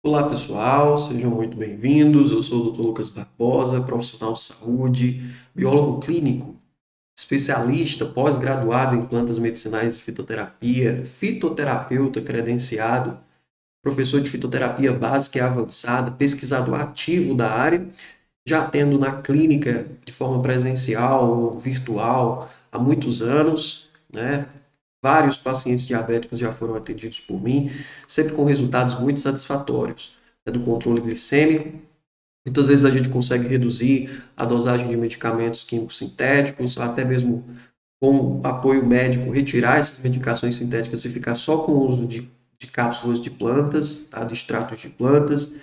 Olá pessoal, sejam muito bem-vindos. Eu sou o Dr. Lucas Barbosa, profissional de saúde, biólogo clínico, especialista pós-graduado em plantas medicinais e fitoterapia, fitoterapeuta credenciado, professor de fitoterapia básica e avançada, pesquisador ativo da área, já atendo na clínica de forma presencial ou virtual há muitos anos, né? Vários pacientes diabéticos já foram atendidos por mim, sempre com resultados muito satisfatórios, né, do controle glicêmico. Muitas vezes a gente consegue reduzir a dosagem de medicamentos químicos sintéticos, até mesmo com apoio médico, retirar essas medicações sintéticas e ficar só com o uso de cápsulas de plantas, tá, de extratos de plantas.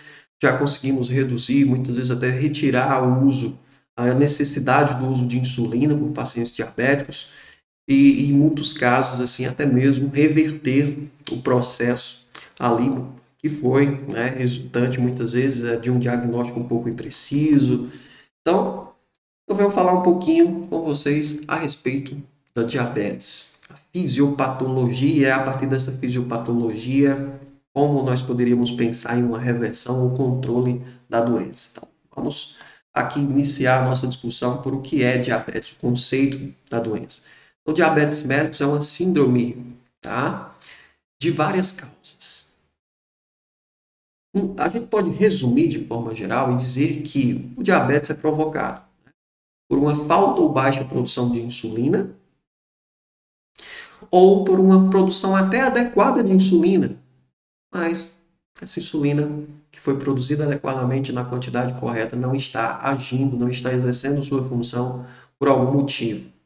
Já conseguimos reduzir, muitas vezes até retirar o uso, a necessidade do uso de insulina por pacientes diabéticos e em muitos casos, assim, até mesmo reverter o processo ali que foi, né, resultante muitas vezes de um diagnóstico um pouco impreciso. Então, eu venho falar um pouquinho com vocês a respeito da diabetes. A fisiopatologia, a partir dessa fisiopatologia, como nós poderíamos pensar em uma reversão ou controle da doença. Então, vamos aqui iniciar a nossa discussão por o que é diabetes, o conceito da doença. O diabetes mellitus é uma síndrome, tá, de várias causas. A gente pode resumir de forma geral e dizer que o diabetes é provocado por uma falta ou baixa produção de insulina ou por uma produção até adequada de insulina, mas essa insulina que foi produzida adequadamente na quantidade correta não está agindo, não está exercendo sua função por algum motivo.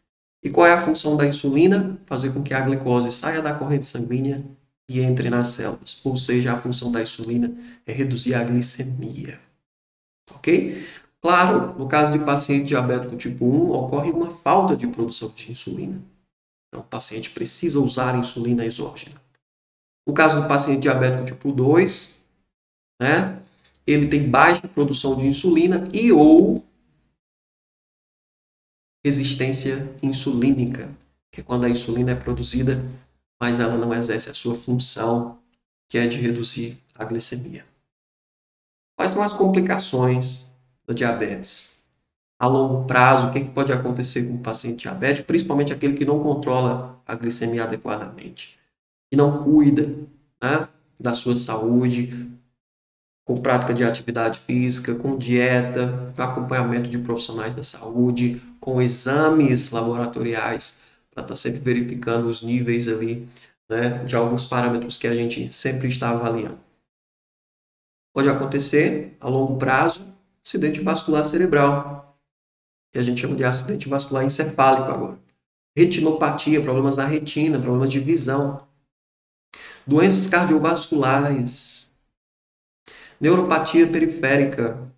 E qual é a função da insulina? Fazer com que a glicose saia da corrente sanguínea e entre nas células. Ou seja, a função da insulina é reduzir a glicemia. Ok? Claro, no caso de paciente diabético tipo 1, ocorre uma falta de produção de insulina. Então, o paciente precisa usar insulina exógena. No caso do paciente diabético tipo 2, né, ele tem baixa produção de insulina e ou resistência insulínica, que é quando a insulina é produzida, mas ela não exerce a sua função, que é de reduzir a glicemia. Quais são as complicações da diabetes? A longo prazo, o que pode acontecer com o paciente diabético, principalmente aquele que não controla a glicemia adequadamente, que não cuida, né, da sua saúde, com prática de atividade física, com dieta, com acompanhamento de profissionais da saúde, com exames laboratoriais, para estar sempre verificando os níveis ali, né, de alguns parâmetros que a gente sempre está avaliando. Pode acontecer, a longo prazo, acidente vascular cerebral, que a gente chama de acidente vascular encefálico agora. Retinopatia, problemas na retina, problemas de visão. Doenças cardiovasculares, neuropatia periférica,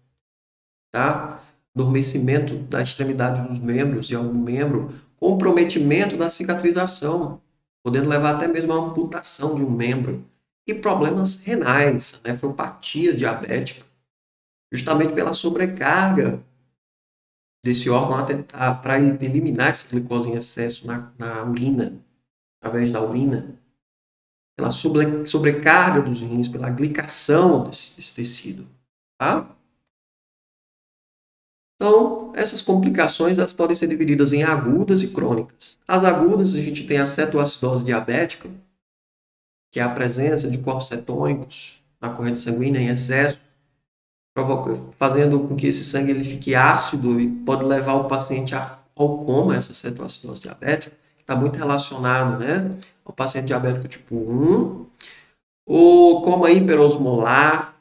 tá? Adormecimento da extremidade dos membros de algum membro, comprometimento da cicatrização, podendo levar até mesmo à amputação de um membro, e problemas renais, nefropatia diabética, justamente pela sobrecarga desse órgão para eliminar essa glicose em excesso na urina, através da urina, pela sobrecarga dos rins, pela glicação desse tecido, tá? Então, essas complicações elas podem ser divididas em agudas e crônicas. As agudas, a gente tem a cetoacidose diabética, que é a presença de corpos cetônicos na corrente sanguínea em excesso, fazendo com que esse sangue ele fique ácido e pode levar o paciente ao coma, essa cetoacidose diabética, que está muito relacionado, né, ao paciente diabético tipo 1, ou coma hiperosmolar,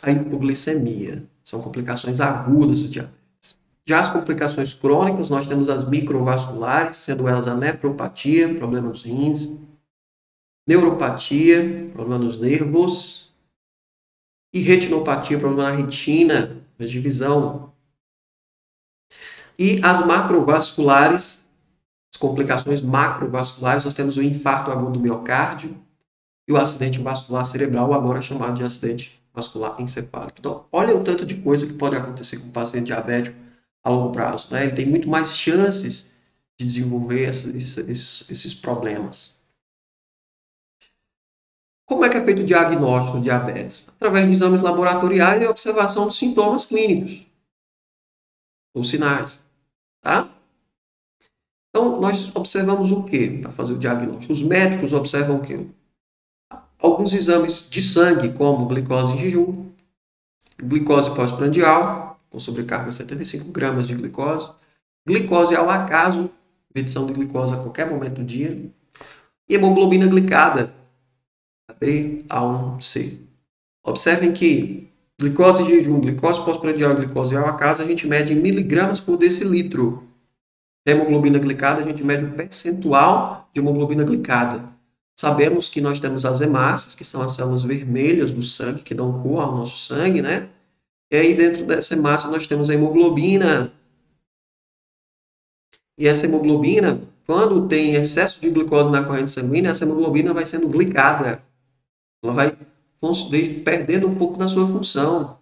a hipoglicemia. São complicações agudas do diabetes. Já as complicações crônicas, nós temos as microvasculares, sendo elas a nefropatia, problema nos rins, neuropatia, problema nos nervos, e retinopatia, problema na retina, de visão. E as macrovasculares, as complicações macrovasculares, nós temos o infarto agudo do miocárdio e o acidente vascular cerebral, agora chamado de acidente vascular encefálico. Então, olha o tanto de coisa que pode acontecer com o paciente diabético a longo prazo, né? Ele tem muito mais chances de desenvolver esses problemas. Como é que é feito o diagnóstico de diabetes? Através de exames laboratoriais e observação dos sintomas clínicos, os sinais, tá? Então, nós observamos o que para fazer o diagnóstico? Os médicos observam o quê? Alguns exames de sangue, como glicose em jejum, glicose pós-prandial, com sobrecarga de 75 gramas de glicose ao acaso, medição de glicose a qualquer momento do dia, e hemoglobina glicada, B1C. Observem que glicose em jejum, glicose pós-prandial e glicose ao acaso a gente mede em miligramas por decilitro. A hemoglobina glicada a gente mede o percentual de hemoglobina glicada. Sabemos que nós temos as hemácias, que são as células vermelhas do sangue, que dão cor ao nosso sangue, né? E aí dentro dessa hemácia nós temos a hemoglobina. E essa hemoglobina, quando tem excesso de glicose na corrente sanguínea, essa hemoglobina vai sendo glicada. Ela vai perdendo um pouco da sua função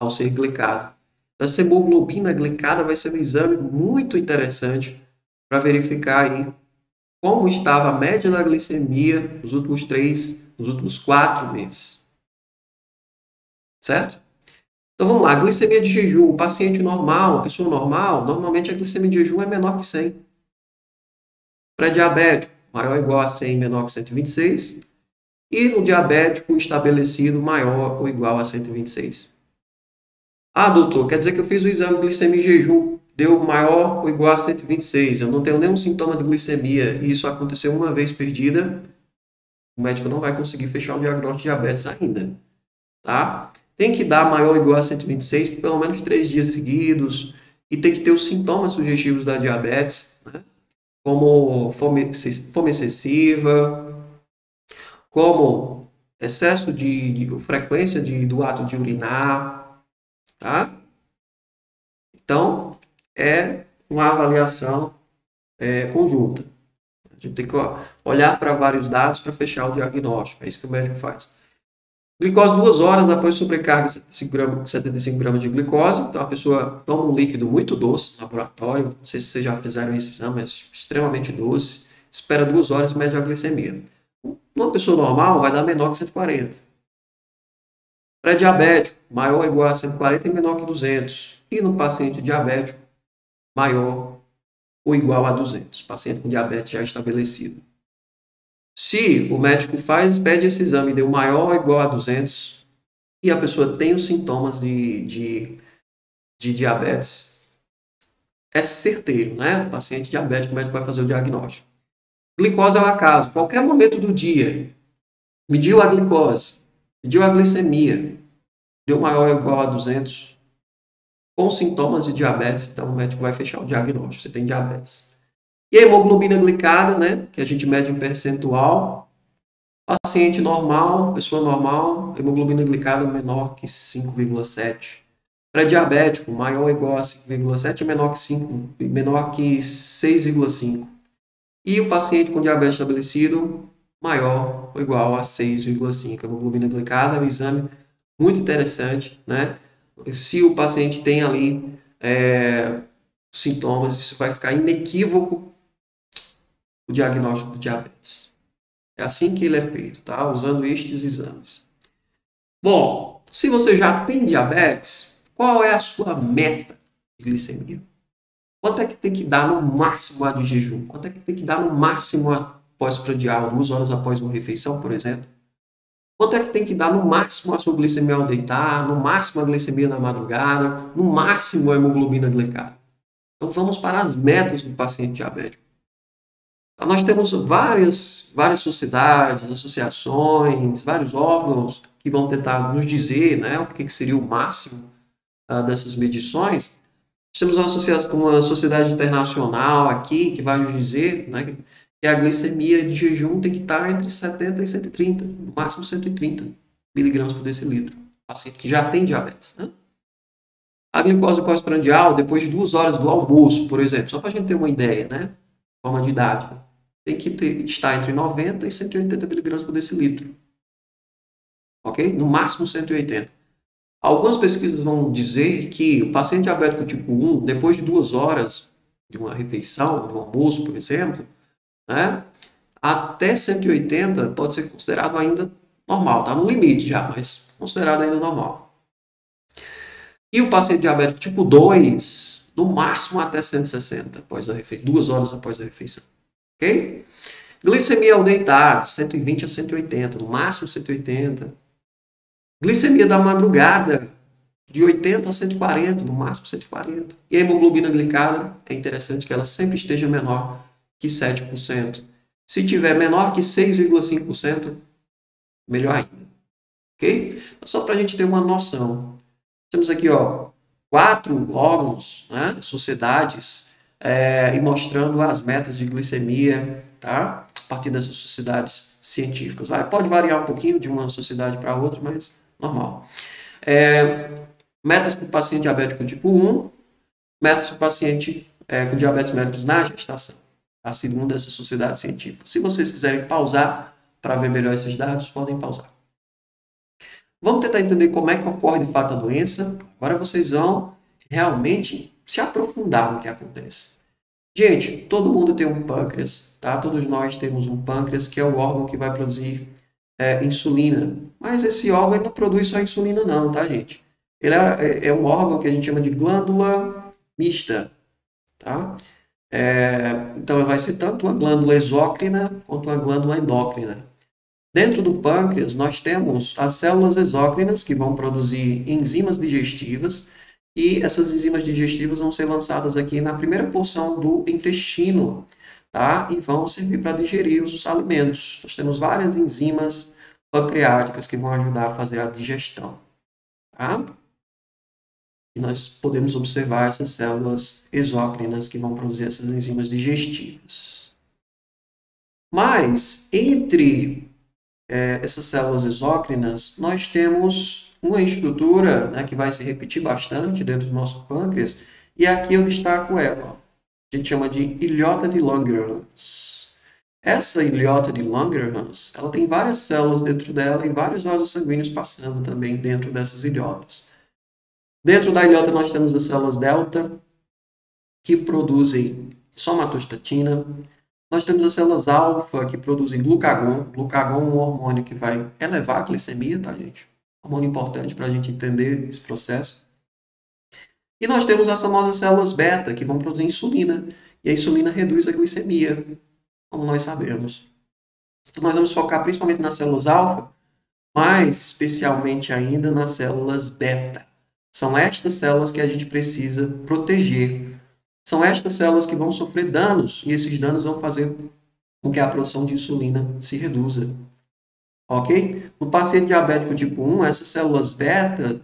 ao ser glicada. Essa hemoglobina glicada vai ser um exame muito interessante para verificar aí como estava a média da glicemia nos últimos 4 meses. Certo? Então vamos lá, glicemia de jejum, paciente normal, pessoa normal, normalmente a glicemia de jejum é menor que 100. Pré-diabético, maior ou igual a 100, menor que 126. E no diabético estabelecido, maior ou igual a 126. Ah, doutor, quer dizer que eu fiz o exame de glicemia em jejum, deu maior ou igual a 126, eu não tenho nenhum sintoma de glicemia e isso aconteceu uma vez perdida, o médico não vai conseguir fechar o diagnóstico de diabetes ainda, tá? Tem que dar maior ou igual a 126 por pelo menos 3 dias seguidos e tem que ter os sintomas sugestivos da diabetes, né? Como fome excessiva, como excesso de frequência do ato de urinar, tá? Então, é uma avaliação conjunta. A gente tem que olhar para vários dados para fechar o diagnóstico. É isso que o médico faz. Glicose 2 horas após sobrecarga de 75 gramas de glicose. Então, a pessoa toma um líquido muito doce no laboratório. Não sei se vocês já fizeram esse exame, é extremamente doce. Espera 2 horas e mede a glicemia. Uma pessoa normal vai dar menor que 140. Pré-diabético, maior ou igual a 140 e menor que 200. E no paciente diabético, maior ou igual a 200. Paciente com diabetes já estabelecido. Se o médico pede esse exame e deu maior ou igual a 200 e a pessoa tem os sintomas de diabetes, é certeiro, né? O paciente diabético, o médico vai fazer o diagnóstico. Glicose ao acaso, qualquer momento do dia, mediu a glicose, mediu a glicemia, deu maior ou igual a 200, com sintomas de diabetes, então o médico vai fechar o diagnóstico, você tem diabetes. E a hemoglobina glicada, né, que a gente mede em percentual, paciente normal, pessoa normal, hemoglobina glicada menor que 5,7. Pré-diabético, maior ou igual a 5,7 e menor que 6,5. E o paciente com diabetes estabelecido, maior ou igual a 6,5. A hemoglobina glicada é um exame muito interessante, né? Se o paciente tem ali sintomas, isso vai ficar inequívoco o diagnóstico do diabetes. É assim que ele é feito, tá? Usando estes exames. Bom, se você já tem diabetes, qual é a sua meta de glicemia? Quanto é que tem que dar no máximo a de jejum? Quanto é que tem que dar no máximo após prandial, 2 horas após uma refeição, por exemplo? Quanto é que tem que dar no máximo a sua glicemia ao deitar, no máximo a glicemia na madrugada, no máximo a hemoglobina glicada? Então vamos para as metas do paciente diabético. Então, nós temos várias sociedades, associações, vários órgãos que vão tentar nos dizer, né, o que seria o máximo dessas medições. Temos uma sociedade internacional aqui que vai nos dizer, né, que a glicemia de jejum tem que estar entre 70 e 130, no máximo 130 miligramas por decilitro. Paciente que já tem diabetes, né? A glicose pós-prandial, depois de 2 horas do almoço, por exemplo, só para a gente ter uma ideia, né? De forma didática, tem que estar entre 90 e 180 miligramas por decilitro. Ok? No máximo 180. Algumas pesquisas vão dizer que o paciente diabético tipo 1, depois de 2 horas de uma refeição, do almoço, por exemplo, né, até 180 pode ser considerado ainda normal, tá no limite já, mas considerado ainda normal. E o paciente diabético tipo 2, no máximo até 160 após a refeição, 2 horas após a refeição. Ok? Glicemia ao deitar, de 120 a 180, no máximo 180. Glicemia da madrugada, de 80 a 140, no máximo 140. E a hemoglobina glicada, é interessante que ela sempre esteja menor que 7%. Se tiver menor que 6,5%, melhor ainda. Ok? Só para a gente ter uma noção. Temos aqui, ó, 4 órgãos, né, sociedades, e mostrando as metas de glicemia, tá? A partir dessas sociedades científicas. Pode variar um pouquinho de uma sociedade para outra, mas normal. Metas para o paciente diabético tipo 1, metas para o paciente com diabetes mellitus na gestação, a segunda dessas sociedades científicas. Se vocês quiserem pausar para ver melhor esses dados, podem pausar. Vamos tentar entender como é que ocorre de fato a doença. Agora vocês vão realmente se aprofundar no que acontece. Gente, todo mundo tem um pâncreas, tá? Todos nós temos um pâncreas, que é o órgão que vai produzir insulina. Mas esse órgão não produz só insulina não, tá, gente? Ele é um órgão que a gente chama de glândula mista, tá? Então, vai ser tanto uma glândula exócrina quanto uma glândula endócrina. Dentro do pâncreas, nós temos as células exócrinas, que vão produzir enzimas digestivas, e essas enzimas digestivas vão ser lançadas aqui na primeira porção do intestino, tá? E vão servir para digerir os alimentos. Nós temos várias enzimas pancreáticas que vão ajudar a fazer a digestão, tá? E nós podemos observar essas células exócrinas que vão produzir essas enzimas digestivas. Mas, entre essas células exócrinas, nós temos uma estrutura, né, que vai se repetir bastante dentro do nosso pâncreas, e aqui eu destaco ela. A gente chama de ilhota de Langerhans. Essa ilhota de Langerhans, ela tem várias células dentro dela e vários vasos sanguíneos passando também dentro dessas ilhotas. Dentro da ilhota nós temos as células delta, que produzem somatostatina. Nós temos as células alfa, que produzem glucagon. Glucagon é um hormônio que vai elevar a glicemia, tá, gente? Hormônio importante para a gente entender esse processo. E nós temos as famosas células beta, que vão produzir insulina. E a insulina reduz a glicemia, como nós sabemos. Então, nós vamos focar principalmente nas células alfa, mas especialmente ainda nas células beta. São estas células que a gente precisa proteger. São estas células que vão sofrer danos, e esses danos vão fazer com que a produção de insulina se reduza. Ok? No paciente diabético tipo 1, essas células beta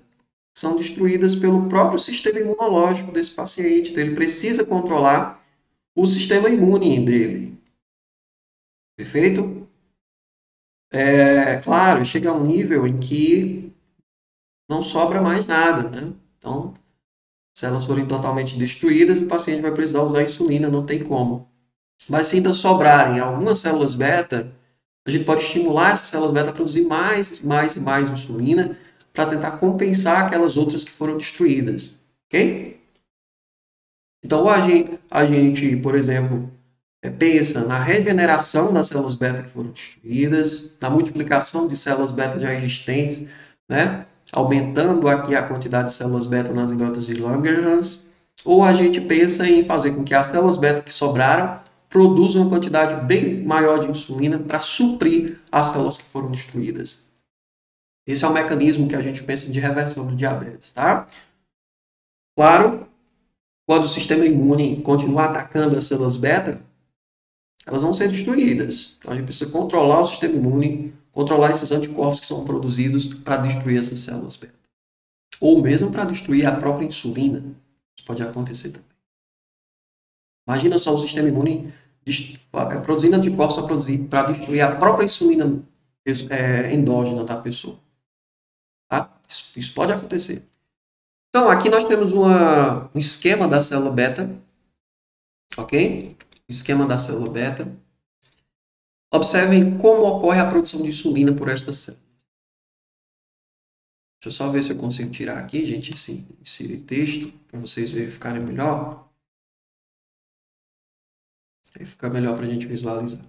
são destruídas pelo próprio sistema imunológico desse paciente. Então, ele precisa controlar o sistema imune dele. Perfeito? Claro, chega a um nível em que não sobra mais nada, né? Então, se elas forem totalmente destruídas, o paciente vai precisar usar insulina, não tem como. Mas se ainda sobrarem algumas células beta, a gente pode estimular essas células beta a produzir mais e mais insulina para tentar compensar aquelas outras que foram destruídas. Ok? Então, a gente, por exemplo, pensa na regeneração das células beta que foram destruídas, na multiplicação de células beta já existentes, né? Aumentando aqui a quantidade de células beta nas ilhotas de Langerhans, ou a gente pensa em fazer com que as células beta que sobraram produzam uma quantidade bem maior de insulina para suprir as células que foram destruídas. Esse é o mecanismo que a gente pensa de reversão do diabetes, tá? Claro, quando o sistema imune continuar atacando as células beta, elas vão ser destruídas. Então, a gente precisa controlar o sistema imune, controlar esses anticorpos que são produzidos para destruir essas células beta. Ou mesmo para destruir a própria insulina. Isso pode acontecer também. Imagina só o sistema imune produzindo anticorpos para destruir a própria insulina endógena da pessoa. Tá? Isso pode acontecer. Então, aqui nós temos um esquema da célula beta. Ok? Esquema da célula beta. Observem como ocorre a produção de insulina por esta célula. Deixa eu só ver se eu consigo tirar aqui, gente, esse texto, para vocês verificarem melhor. Aí fica melhor para a gente visualizar.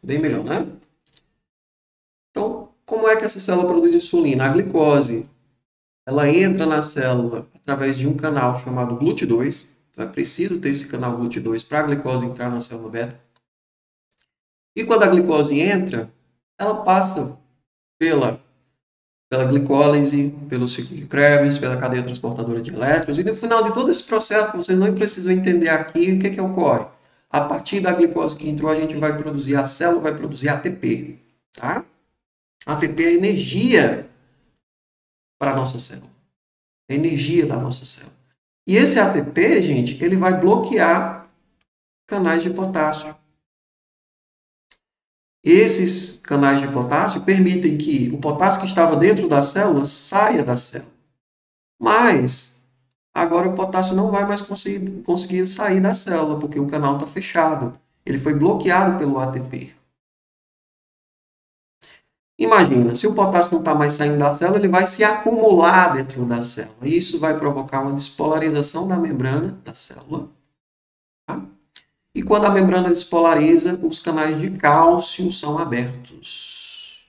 Bem melhor, né? Então, como é que essa célula produz insulina? A glicose, ela entra na célula através de um canal chamado GLUT2. Então, é preciso ter esse canal GLUT2 para a glicose entrar na célula beta. E quando a glicose entra, ela passa pela glicólise, pelo ciclo de Krebs, pela cadeia transportadora de elétrons, e no final de todo esse processo, vocês não precisam entender aqui o que ocorre. A partir da glicose que entrou, a gente vai produzir, a célula vai produzir ATP, tá? ATP é energia para a nossa célula, é energia da nossa célula. E esse ATP, gente, ele vai bloquear canais de potássio. Esses canais de potássio permitem que o potássio que estava dentro da célula saia da célula. Mas agora o potássio não vai mais conseguir sair da célula, porque o canal está fechado. Ele foi bloqueado pelo ATP. Imagina, se o potássio não está mais saindo da célula, ele vai se acumular dentro da célula. Isso vai provocar uma despolarização da membrana da célula. Tá? E quando a membrana despolariza, os canais de cálcio são abertos.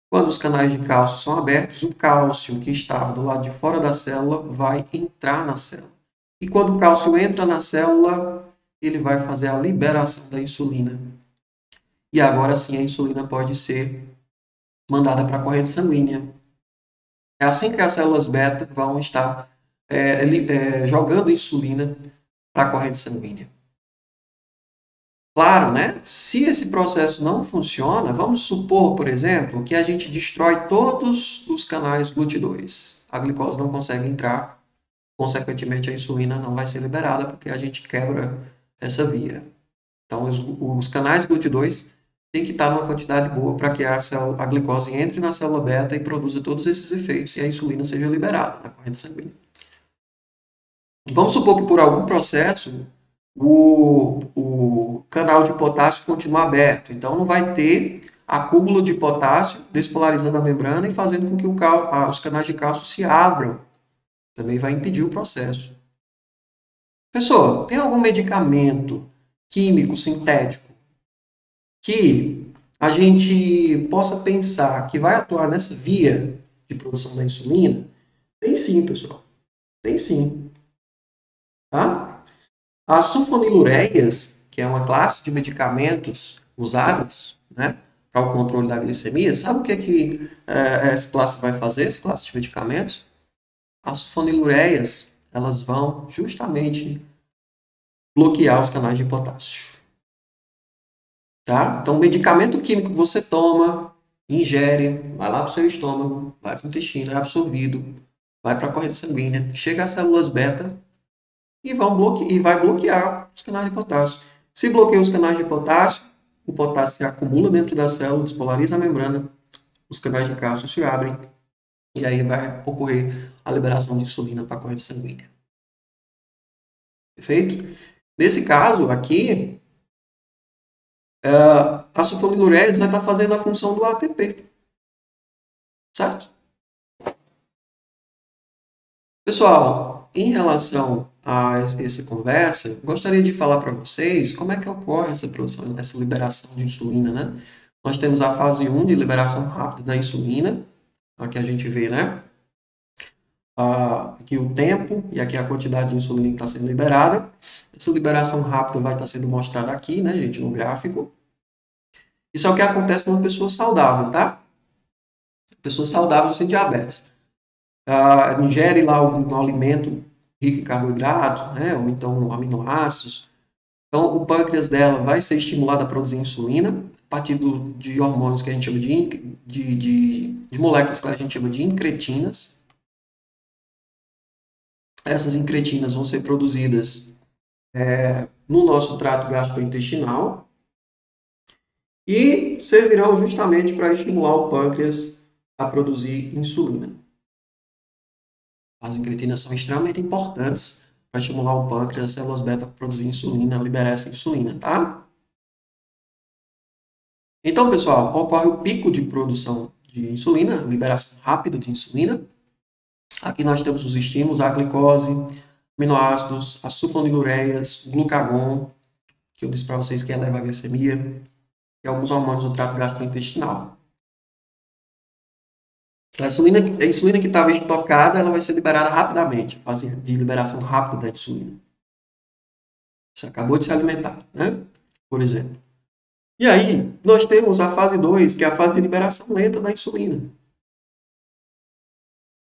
Quando os canais de cálcio são abertos, o cálcio que estava do lado de fora da célula vai entrar na célula. E quando o cálcio entra na célula, ele vai fazer a liberação da insulina. E agora sim a insulina pode ser mandada para a corrente sanguínea. É assim que as células beta vão estar jogando insulina para a corrente sanguínea. Claro, né? Se esse processo não funciona, vamos supor, por exemplo, que a gente destrói todos os canais GLUT2. A glicose não consegue entrar, consequentemente a insulina não vai ser liberada porque a gente quebra essa via. Então, os canais GLUT2 têm que estar numa quantidade boa para que a glicose entre na célula beta e produza todos esses efeitos e a insulina seja liberada na corrente sanguínea. Vamos supor que por algum processo o canal de potássio continua aberto, então não vai ter acúmulo de potássio despolarizando a membrana e fazendo com que os canais de cálcio se abram. Também vai impedir o processo. Pessoal, tem algum medicamento químico, sintético, que a gente possa pensar que vai atuar nessa via de produção da insulina? Tem sim, pessoal. Tem sim. Tá? As sulfonilureias, que é uma classe de medicamentos usados, né, para o controle da glicemia, sabe o que essa classe vai fazer, essa classe de medicamentos? As sulfonilureias, elas vão justamente bloquear os canais de potássio. Tá? Então, o medicamento químico que você toma, ingere, vai lá para o seu estômago, vai para o intestino, é absorvido, vai para a corrente sanguínea, chega às células beta e vai bloquear os canais de potássio. Se bloqueia os canais de potássio, o potássio se acumula dentro da célula, despolariza a membrana, os canais de cálcio se abrem e aí vai ocorrer a liberação de insulina para a corrente sanguínea. Perfeito? Nesse caso aqui, a sulfonilureia vai estar fazendo a função do ATP. Certo? Pessoal, em relação a essa conversa, gostaria de falar para vocês como é que ocorre essa produção, essa liberação de insulina, né? Nós temos a fase 1 de liberação rápida da insulina, aqui a gente vê, né? Aqui o tempo e aqui a quantidade de insulina que está sendo liberada. Essa liberação rápida vai estar sendo mostrada aqui, né, gente, no gráfico. Isso é o que acontece numa pessoa saudável, tá? Pessoa saudável sem diabetes. Ingere lá algum alimento rico em carboidrato, né, ou então aminoácidos. Então, o pâncreas dela vai ser estimulado a produzir insulina a partir de hormônios que a gente chama de moléculas que a gente chama de incretinas. Essas incretinas vão ser produzidas no nosso trato gastrointestinal e servirão justamente para estimular o pâncreas a produzir insulina. As incretinas são extremamente importantes para estimular o pâncreas, as células beta a produzir insulina, liberar essa insulina, tá? Então, pessoal, ocorre o pico de produção de insulina, liberação rápida de insulina. Aqui nós temos os estímulos, a glicose, aminoácidos, as sulfonilureias, o glucagon, que eu disse para vocês que eleva a glicemia. e alguns hormônios do trato gastrointestinal. Então, a insulina que estava estocada, ela vai ser liberada rapidamente, fase de liberação rápida da insulina. Você acabou de se alimentar, né? Por exemplo. E aí, nós temos a fase 2, que é a fase de liberação lenta da insulina,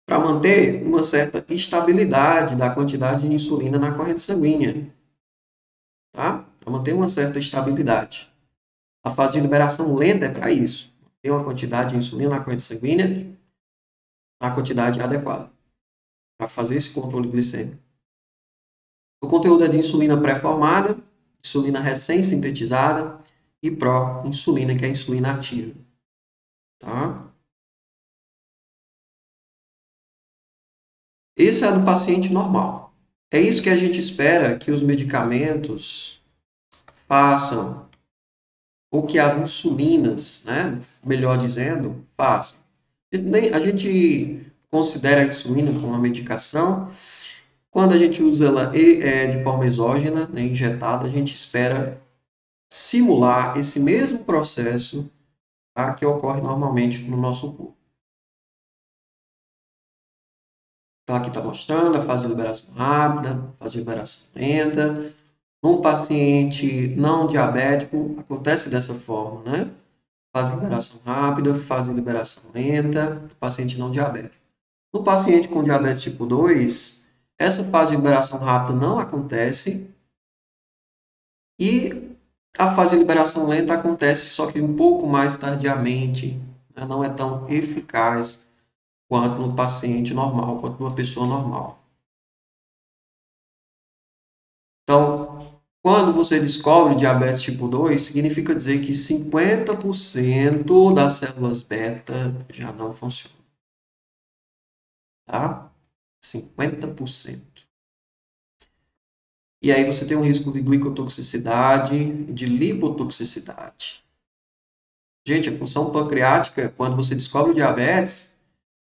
para manter uma certa estabilidade da quantidade de insulina na corrente sanguínea, tá? Para manter uma certa estabilidade. A fase de liberação lenta é para isso. Ter uma quantidade de insulina na corrente sanguínea na quantidade adequada, para fazer esse controle glicêmico. O conteúdo é de insulina pré-formada, insulina recém-sintetizada e pró-insulina, que é a insulina ativa. Tá? Esse é do paciente normal. É isso que a gente espera que os medicamentos façam, ou que as insulinas, né, melhor dizendo, façam. A gente considera a insulina como uma medicação. Quando a gente usa ela de forma exógena, né, injetada, a gente espera simular esse mesmo processo, tá, que ocorre normalmente no nosso corpo. Então, aqui está mostrando a fase de liberação rápida, fase de liberação lenta. Num paciente não diabético, acontece dessa forma, né? Fase de liberação rápida, fase de liberação lenta, no paciente não diabético. No paciente com diabetes tipo 2, essa fase de liberação rápida não acontece e a fase de liberação lenta acontece só que um pouco mais tardiamente, né? Não é tão eficaz quanto no paciente normal, quanto numa pessoa normal. Então, quando você descobre diabetes tipo 2, significa dizer que 50% das células beta já não funcionam. Tá? 50%. E aí você tem um risco de glicotoxicidade e de lipotoxicidade. Gente, a função pancreática, quando você descobre o diabetes,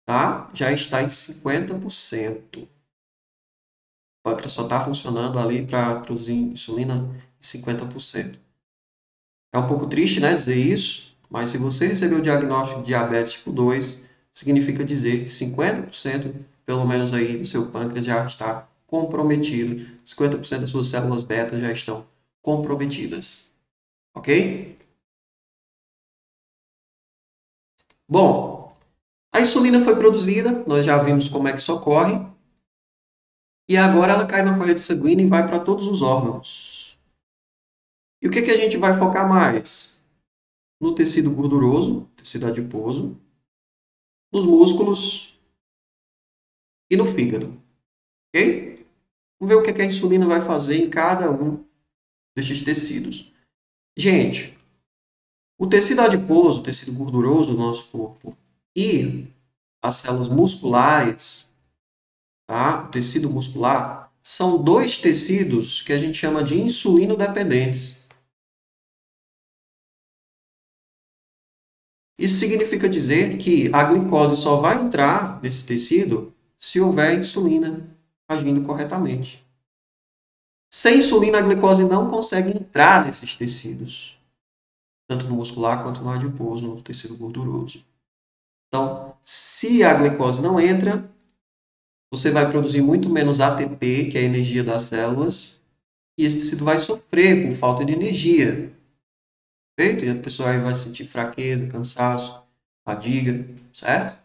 tá? Já está em 50%. O pâncreas só está funcionando ali para produzir insulina em 50%. É um pouco triste, né, dizer isso, mas se você recebeu o diagnóstico de diabetes tipo 2, significa dizer que 50%, pelo menos aí, do seu pâncreas já está comprometido. 50% das suas células beta já estão comprometidas. Ok? Bom, a insulina foi produzida, nós já vimos como é que isso ocorre, e agora ela cai na corrente sanguínea e vai para todos os órgãos. E o que a gente vai focar mais? No tecido gorduroso, tecido adiposo, nos músculos e no fígado. Ok? Vamos ver o que a insulina vai fazer em cada um destes tecidos. Gente, o tecido adiposo, o tecido gorduroso do nosso corpo e as células musculares, tá? O tecido muscular, são dois tecidos que a gente chama de insulino-dependentes. Isso significa dizer que a glicose só vai entrar nesse tecido se houver insulina agindo corretamente. Sem insulina, a glicose não consegue entrar nesses tecidos, tanto no muscular quanto no adiposo, no tecido gorduroso. Então, se a glicose não entra, você vai produzir muito menos ATP, que é a energia das células, e esse tecido vai sofrer por falta de energia. Perfeito? E a pessoa aí vai sentir fraqueza, cansaço, fadiga, certo?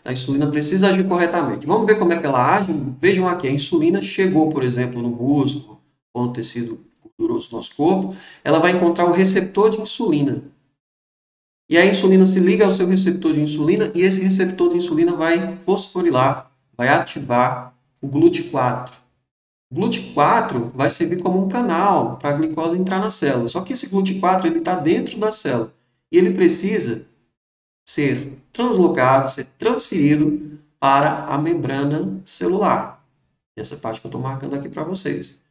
A insulina precisa agir corretamente. Vamos ver como é que ela age? Vejam aqui, a insulina chegou, por exemplo, no músculo ou no tecido gorduroso do nosso corpo, ela vai encontrar o receptor de insulina. E a insulina se liga ao seu receptor de insulina e esse receptor de insulina vai fosforilar, vai ativar o GLUT4. O GLUT4 vai servir como um canal para a glicose entrar na célula. Só que esse GLUT4 está dentro da célula e ele precisa ser translocado, ser transferido para a membrana celular. Essa parte que eu estou marcando aqui para vocês.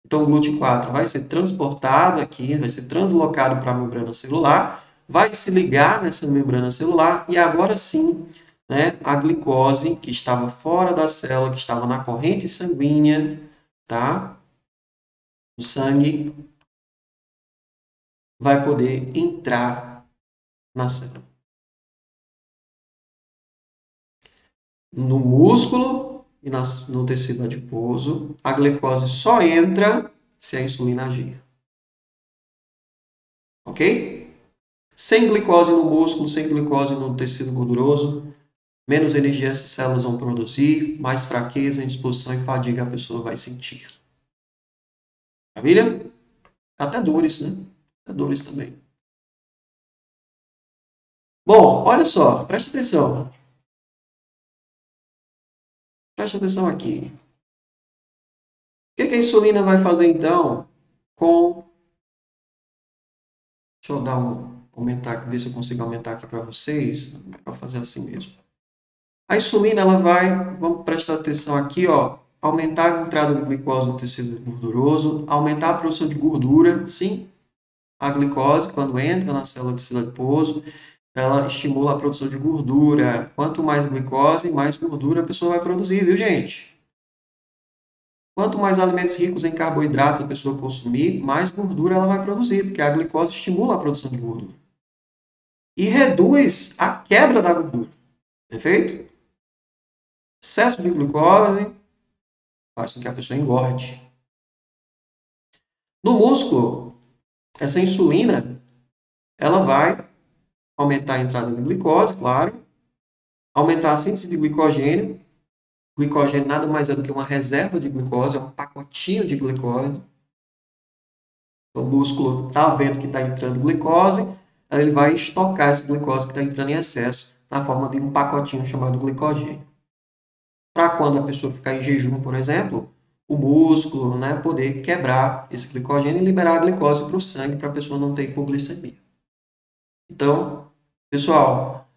Então, o GLUT4 vai ser transportado aqui, vai ser translocado para a membrana celular, vai se ligar nessa membrana celular e agora sim, né, a glicose que estava fora da célula, que estava na corrente sanguínea, tá? O sangue, vai poder entrar na célula. No músculo e no tecido adiposo, a glicose só entra se a insulina agir. Ok? Sem glicose no músculo, sem glicose no tecido gorduroso, menos energia essas células vão produzir, mais fraqueza, indisposição e fadiga a pessoa vai sentir. Maravilha? Até dores, né? Até dores também. Bom, olha só, presta atenção. Presta atenção aqui. O que a insulina vai fazer então com... Deixa eu aumentar, ver se eu consigo aumentar aqui para vocês, para fazer assim mesmo. A insulina, ela vai, vamos prestar atenção aqui, ó, aumentar a entrada de glicose no tecido gorduroso, aumentar a produção de gordura, sim. A glicose, quando entra na célula do tecido adiposo, ela estimula a produção de gordura. Quanto mais glicose, mais gordura a pessoa vai produzir, viu, gente? Quanto mais alimentos ricos em carboidratos a pessoa consumir, mais gordura ela vai produzir, porque a glicose estimula a produção de gordura. E reduz a quebra da gordura. Perfeito? Excesso de glicose faz com que a pessoa engorde. No músculo, essa insulina, ela vai aumentar a entrada de glicose, claro, aumentar a síntese de glicogênio. Glicogênio nada mais é do que uma reserva de glicose, é um pacotinho de glicose. O músculo está vendo que está entrando glicose, ele vai estocar essa glicose que está entrando em excesso na forma de um pacotinho chamado glicogênio. Para quando a pessoa ficar em jejum, por exemplo, o músculo, né, poder quebrar esse glicogênio e liberar a glicose para o sangue para a pessoa não ter hipoglicemia. Então, pessoal,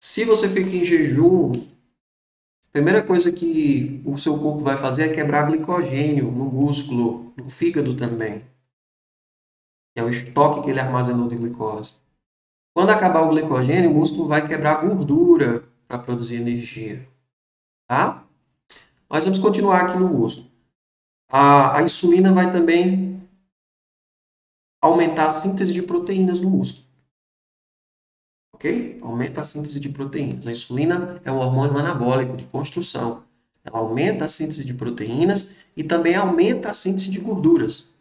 se você fica em jejum, a primeira coisa que o seu corpo vai fazer é quebrar glicogênio no músculo, no fígado também. É o estoque que ele armazenou de glicose. Quando acabar o glicogênio, o músculo vai quebrar gordura para produzir energia. Tá? Mas vamos continuar aqui no músculo. A insulina vai também aumentar a síntese de proteínas no músculo. Ok? Aumenta a síntese de proteínas. A insulina é um hormônio anabólico de construção. Ela aumenta a síntese de proteínas e também aumenta a síntese de gorduras.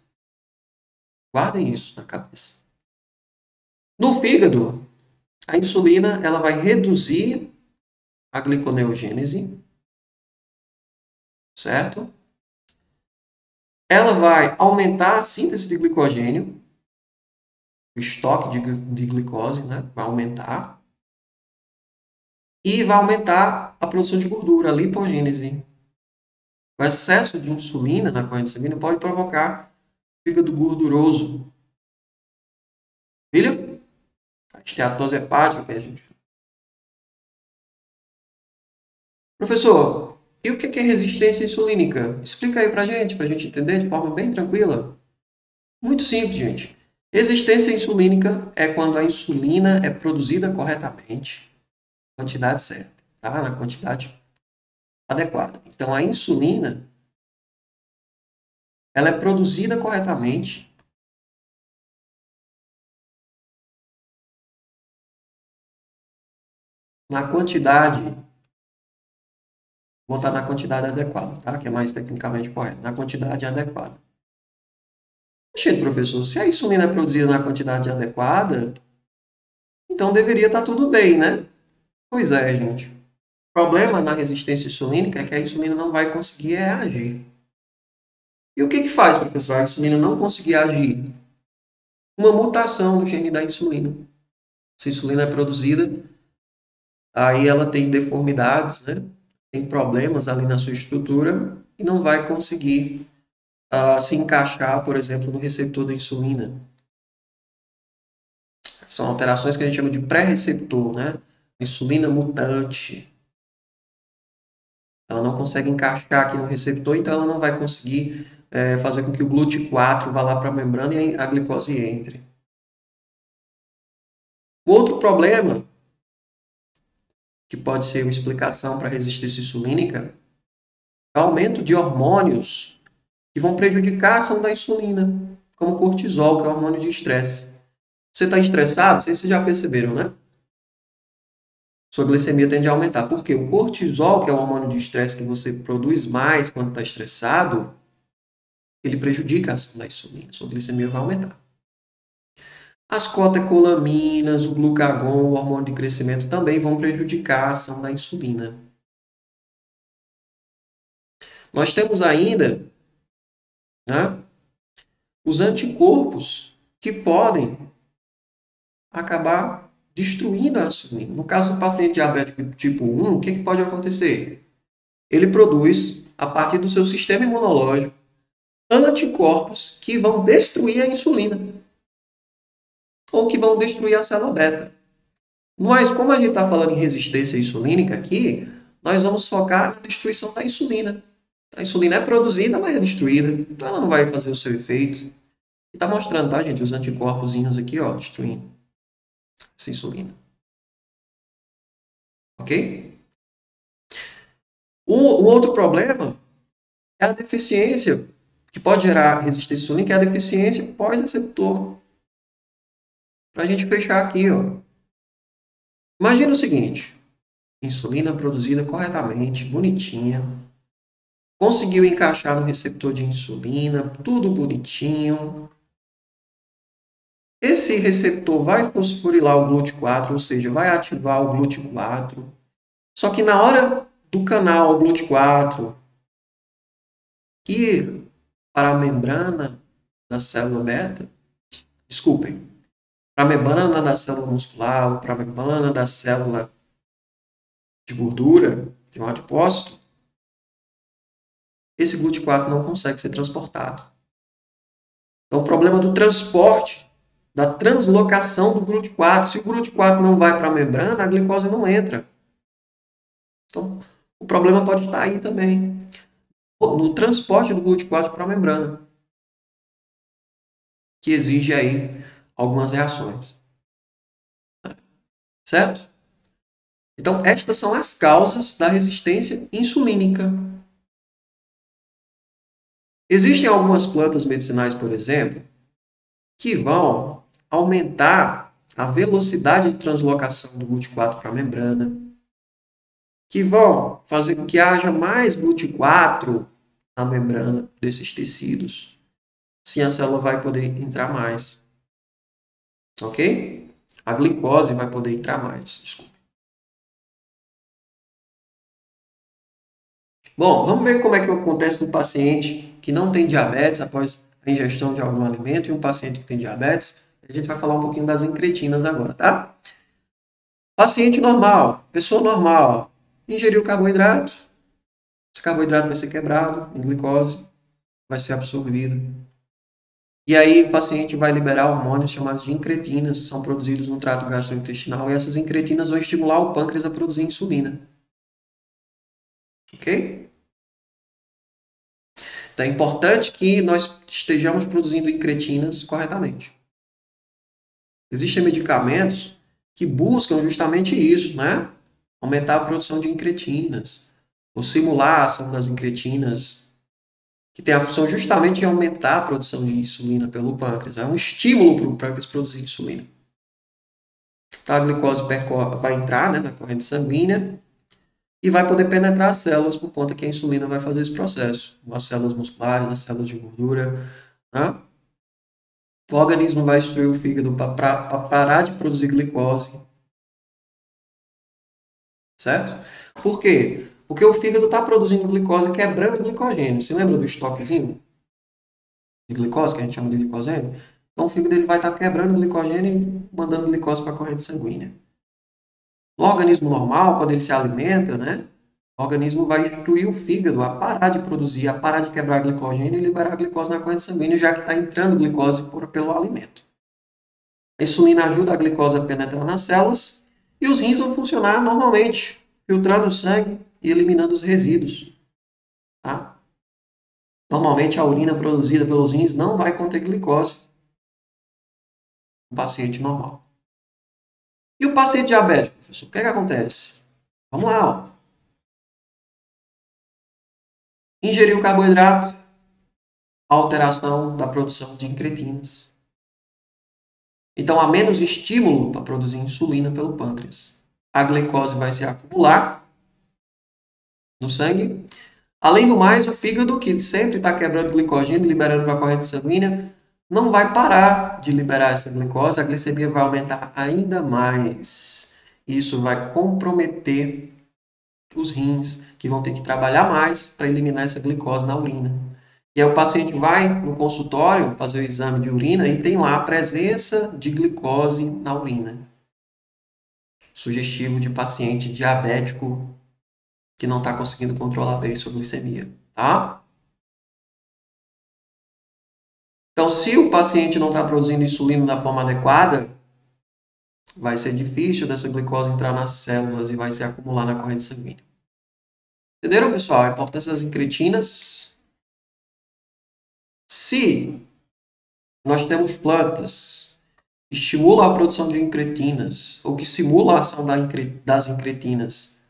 Guardem isso na cabeça. No fígado, a insulina ela vai reduzir a gliconeogênese, certo? Ela vai aumentar a síntese de glicogênio, o estoque de glicose, né? Vai aumentar. E vai aumentar a produção de gordura, a lipogênese. O excesso de insulina na corrente sanguínea pode provocar fígado gorduroso. Filha? A esteatose hepática que a gente... Professor, e o que é resistência insulínica? Explica aí pra gente entender de forma bem tranquila. Muito simples, gente. Resistência insulínica é quando a insulina é produzida corretamente, na quantidade certa, tá? Na quantidade adequada. Então, a insulina, ela é produzida corretamente na quantidade, vou botar na quantidade adequada, tá? Que é mais tecnicamente correto, na quantidade adequada. Gente, professor, se a insulina é produzida na quantidade adequada, então deveria estar tudo bem, né? Pois é, gente. O problema na resistência insulínica é que a insulina não vai conseguir agir. E o que faz, professor, a insulina não conseguir agir? Uma mutação no gene da insulina. Se a insulina é produzida, aí ela tem deformidades, né? Tem problemas ali na sua estrutura e não vai conseguir se encaixar, por exemplo, no receptor da insulina. São alterações que a gente chama de pré-receptor, né? Insulina mutante. Ela não consegue encaixar aqui no receptor, então ela não vai conseguir fazer com que o GLUT4 vá lá para a membrana e a glicose entre. O outro problema, que pode ser uma explicação para a resistência insulínica, é o aumento de hormônios que vão prejudicar a ação da insulina. como cortisol, que é o hormônio de estresse. Você está estressado? Vocês já perceberam, né? Sua glicemia tende a aumentar. Por quê? O cortisol, que é o hormônio de estresse que você produz mais quando está estressado, ele prejudica a ação da insulina. Sua glicemia vai aumentar. As catecolaminas, o glucagon, o hormônio de crescimento também vão prejudicar a ação da insulina. Nós temos ainda, né, os anticorpos que podem acabar destruindo a insulina. No caso do paciente diabético tipo 1, o que pode acontecer? Ele produz, a partir do seu sistema imunológico, anticorpos que vão destruir a insulina ou que vão destruir a célula beta. Mas, como a gente está falando em resistência insulínica aqui, nós vamos focar na destruição da insulina. A insulina é produzida, mas é destruída. Então, ela não vai fazer o seu efeito. E está mostrando, tá, gente? Os anticorpos aqui, ó, destruindo essa insulina. Ok? O outro problema é a deficiência, que pode gerar resistência insulínica, que é a deficiência pós-receptor. Para a gente fechar aqui, ó. Imagina o seguinte: insulina produzida corretamente, bonitinha, conseguiu encaixar no receptor de insulina, tudo bonitinho. Esse receptor vai fosforilar o GLUT4, ou seja, vai ativar o GLUT4. Só que na hora do canal GLUT4 ir para a membrana da célula beta, desculpem, para a membrana da célula muscular, ou para a membrana da célula de gordura, de um adipócito, esse GLUT4 não consegue ser transportado. Então, o problema do transporte, da translocação do GLUT4. Se o GLUT4 não vai para a membrana, a glicose não entra. Então, o problema pode estar aí também, no transporte do GLUT4 para a membrana, que exige aí algumas reações. Certo? Então, estas são as causas da resistência insulínica. Existem algumas plantas medicinais, por exemplo, que vão aumentar a velocidade de translocação do GLUT4 para a membrana, que vão fazer com que haja mais GLUT4 na membrana desses tecidos. Assim a célula vai poder entrar mais. Ok? A glicose vai poder entrar mais. Desculpa. Bom, vamos ver como é que acontece no paciente que não tem diabetes após a ingestão de algum alimento e um paciente que tem diabetes. A gente vai falar um pouquinho das incretinas agora, tá? Paciente normal, pessoa normal, ingeriu carboidrato, esse carboidrato vai ser quebrado em glicose, vai ser absorvido. E aí o paciente vai liberar hormônios chamados de incretinas, que são produzidos no trato gastrointestinal, e essas incretinas vão estimular o pâncreas a produzir insulina. Ok? Então é importante que nós estejamos produzindo incretinas corretamente. Existem medicamentos que buscam justamente isso, né? Aumentar a produção de incretinas, ou simular a ação das incretinas, que tem a função justamente de aumentar a produção de insulina pelo pâncreas. É um estímulo para o pâncreas produzir insulina. A glicose vai entrar, né, na corrente sanguínea e vai poder penetrar as células por conta que a insulina vai fazer esse processo. As células musculares, as células de gordura. Né? O organismo vai instruir o fígado para parar de produzir glicose. Certo? Por quê? Porque o fígado está produzindo glicose quebrando glicogênio. Você lembra do estoquezinho de glicose, que a gente chama de glicosêmio? Então o fígado ele vai estar quebrando glicogênio e mandando glicose para a corrente sanguínea. No organismo normal, quando ele se alimenta, né, o organismo vai instruir o fígado a parar de produzir, a parar de quebrar glicogênio e liberar glicose na corrente sanguínea, já que está entrando glicose pelo alimento. A insulina ajuda a glicose a penetrar nas células e os rins vão funcionar normalmente, filtrando o sangue e eliminando os resíduos. Tá? Normalmente a urina produzida pelos rins não vai conter glicose no paciente normal. E o paciente diabético, professor, o que acontece? Vamos lá, ó. Ingeriu carboidrato, alteração da produção de incretinas. Então, há menos estímulo para produzir insulina pelo pâncreas. A glicose vai se acumular no sangue. Além do mais, o fígado, que sempre está quebrando glicogênio, liberando para a corrente sanguínea, não vai parar de liberar essa glicose, a glicemia vai aumentar ainda mais. Isso vai comprometer os rins, que vão ter que trabalhar mais para eliminar essa glicose na urina. E aí o paciente vai no consultório fazer o exame de urina e tem lá a presença de glicose na urina. Sugestivo de paciente diabético que não está conseguindo controlar bem sua glicemia, tá? Então, se o paciente não está produzindo insulina da forma adequada, vai ser difícil dessa glicose entrar nas células e vai se acumular na corrente sanguínea. Entenderam, pessoal? A importância das incretinas. Se nós temos plantas que estimulam a produção de incretinas ou que simulam a ação das incretinas,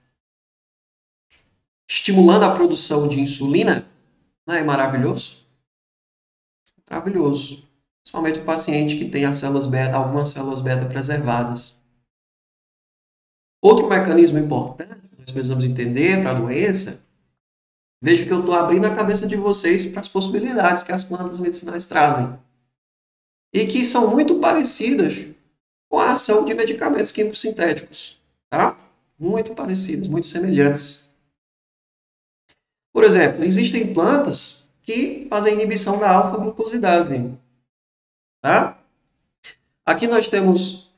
estimulando a produção de insulina, não é maravilhoso? Maravilhoso. Principalmente o paciente que tem as células beta, algumas células beta preservadas. Outro mecanismo importante que nós precisamos entender para a doença, veja que eu estou abrindo a cabeça de vocês para as possibilidades que as plantas medicinais trazem. E que são muito parecidas com a ação de medicamentos químicos sintéticos. Tá? Muito parecidas, muito semelhantes. Por exemplo, existem plantas que fazem inibição da alfa-glucosidase. Tá? Aqui nós temos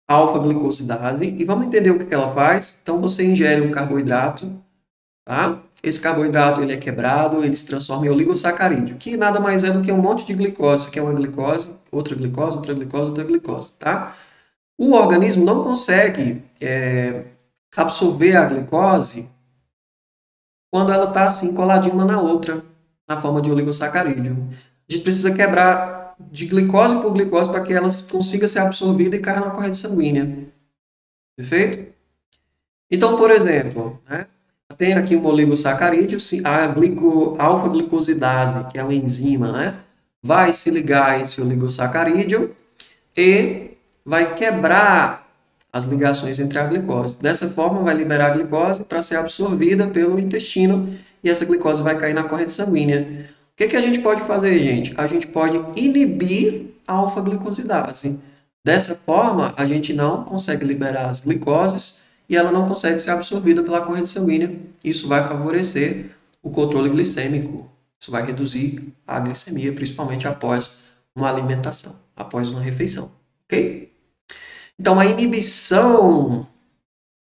a alfa-glucosidase e vamos entender o que ela faz. Então, você ingere um carboidrato, tá? Esse carboidrato ele é quebrado, ele se transforma em oligosacarídeo, que nada mais é do que um monte de glicose, que é uma glicose, outra glicose, outra glicose, outra glicose, tá? O organismo não consegue absorver a glicose quando ela está assim coladinha uma na outra, na forma de oligosacarídeo. A gente precisa quebrar de glicose por glicose para que ela consiga ser absorvida e caia na corrente sanguínea. Perfeito? Então, por exemplo, né, tem aqui um oligosacarídeo, a alfa-glicosidase, que é uma enzima, né, vai se ligar a esse oligosacarídeo e vai quebrar as ligações entre a glicose. Dessa forma, vai liberar a glicose para ser absorvida pelo intestino e essa glicose vai cair na corrente sanguínea. O que a gente pode fazer, gente? A gente pode inibir a alfa-glicosidase. Dessa forma, a gente não consegue liberar as glicoses e ela não consegue ser absorvida pela corrente sanguínea. Isso vai favorecer o controle glicêmico. Isso vai reduzir a glicemia, principalmente após uma alimentação, após uma refeição. Ok? Então, a inibição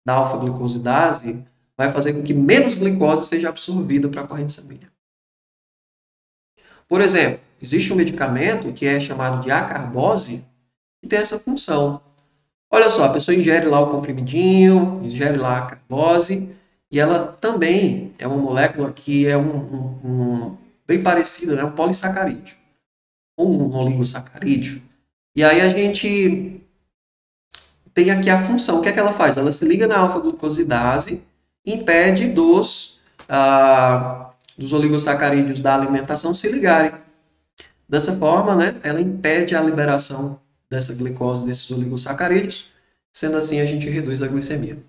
da alfa-glucosidase vai fazer com que menos glicose seja absorvida para a corrente sanguínea. Por exemplo, existe um medicamento que é chamado de acarbose que tem essa função. Olha só, a pessoa ingere lá o comprimidinho, ingere lá a acarbose, e ela também é uma molécula que é bem parecida, né? Um polissacarídeo, ou um oligosacarídeo. E aí a gente tem aqui a função. O que é que ela faz? Ela se liga na alfa-glucosidase e impede dos oligosacarídeos da alimentação se ligarem. Dessa forma, né, ela impede a liberação dessa glicose, desses oligosacarídeos. Sendo assim, a gente reduz a glicemia.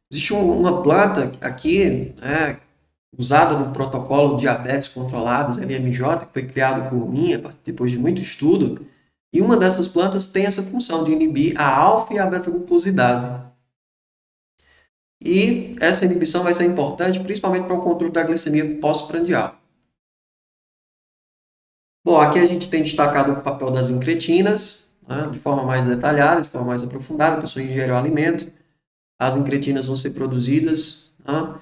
Existe uma planta aqui, né, usada no protocolo de diabetes controladas, LMJ, que foi criado por mim, depois de muito estudo, e uma dessas plantas tem essa função de inibir a alfa e a beta-glucosidase. E essa inibição vai ser importante principalmente para o controle da glicemia pós-prandial. Bom, aqui a gente tem destacado o papel das incretinas, né, de forma mais detalhada, de forma mais aprofundada. A pessoa ingere o alimento, as incretinas vão ser produzidas, né,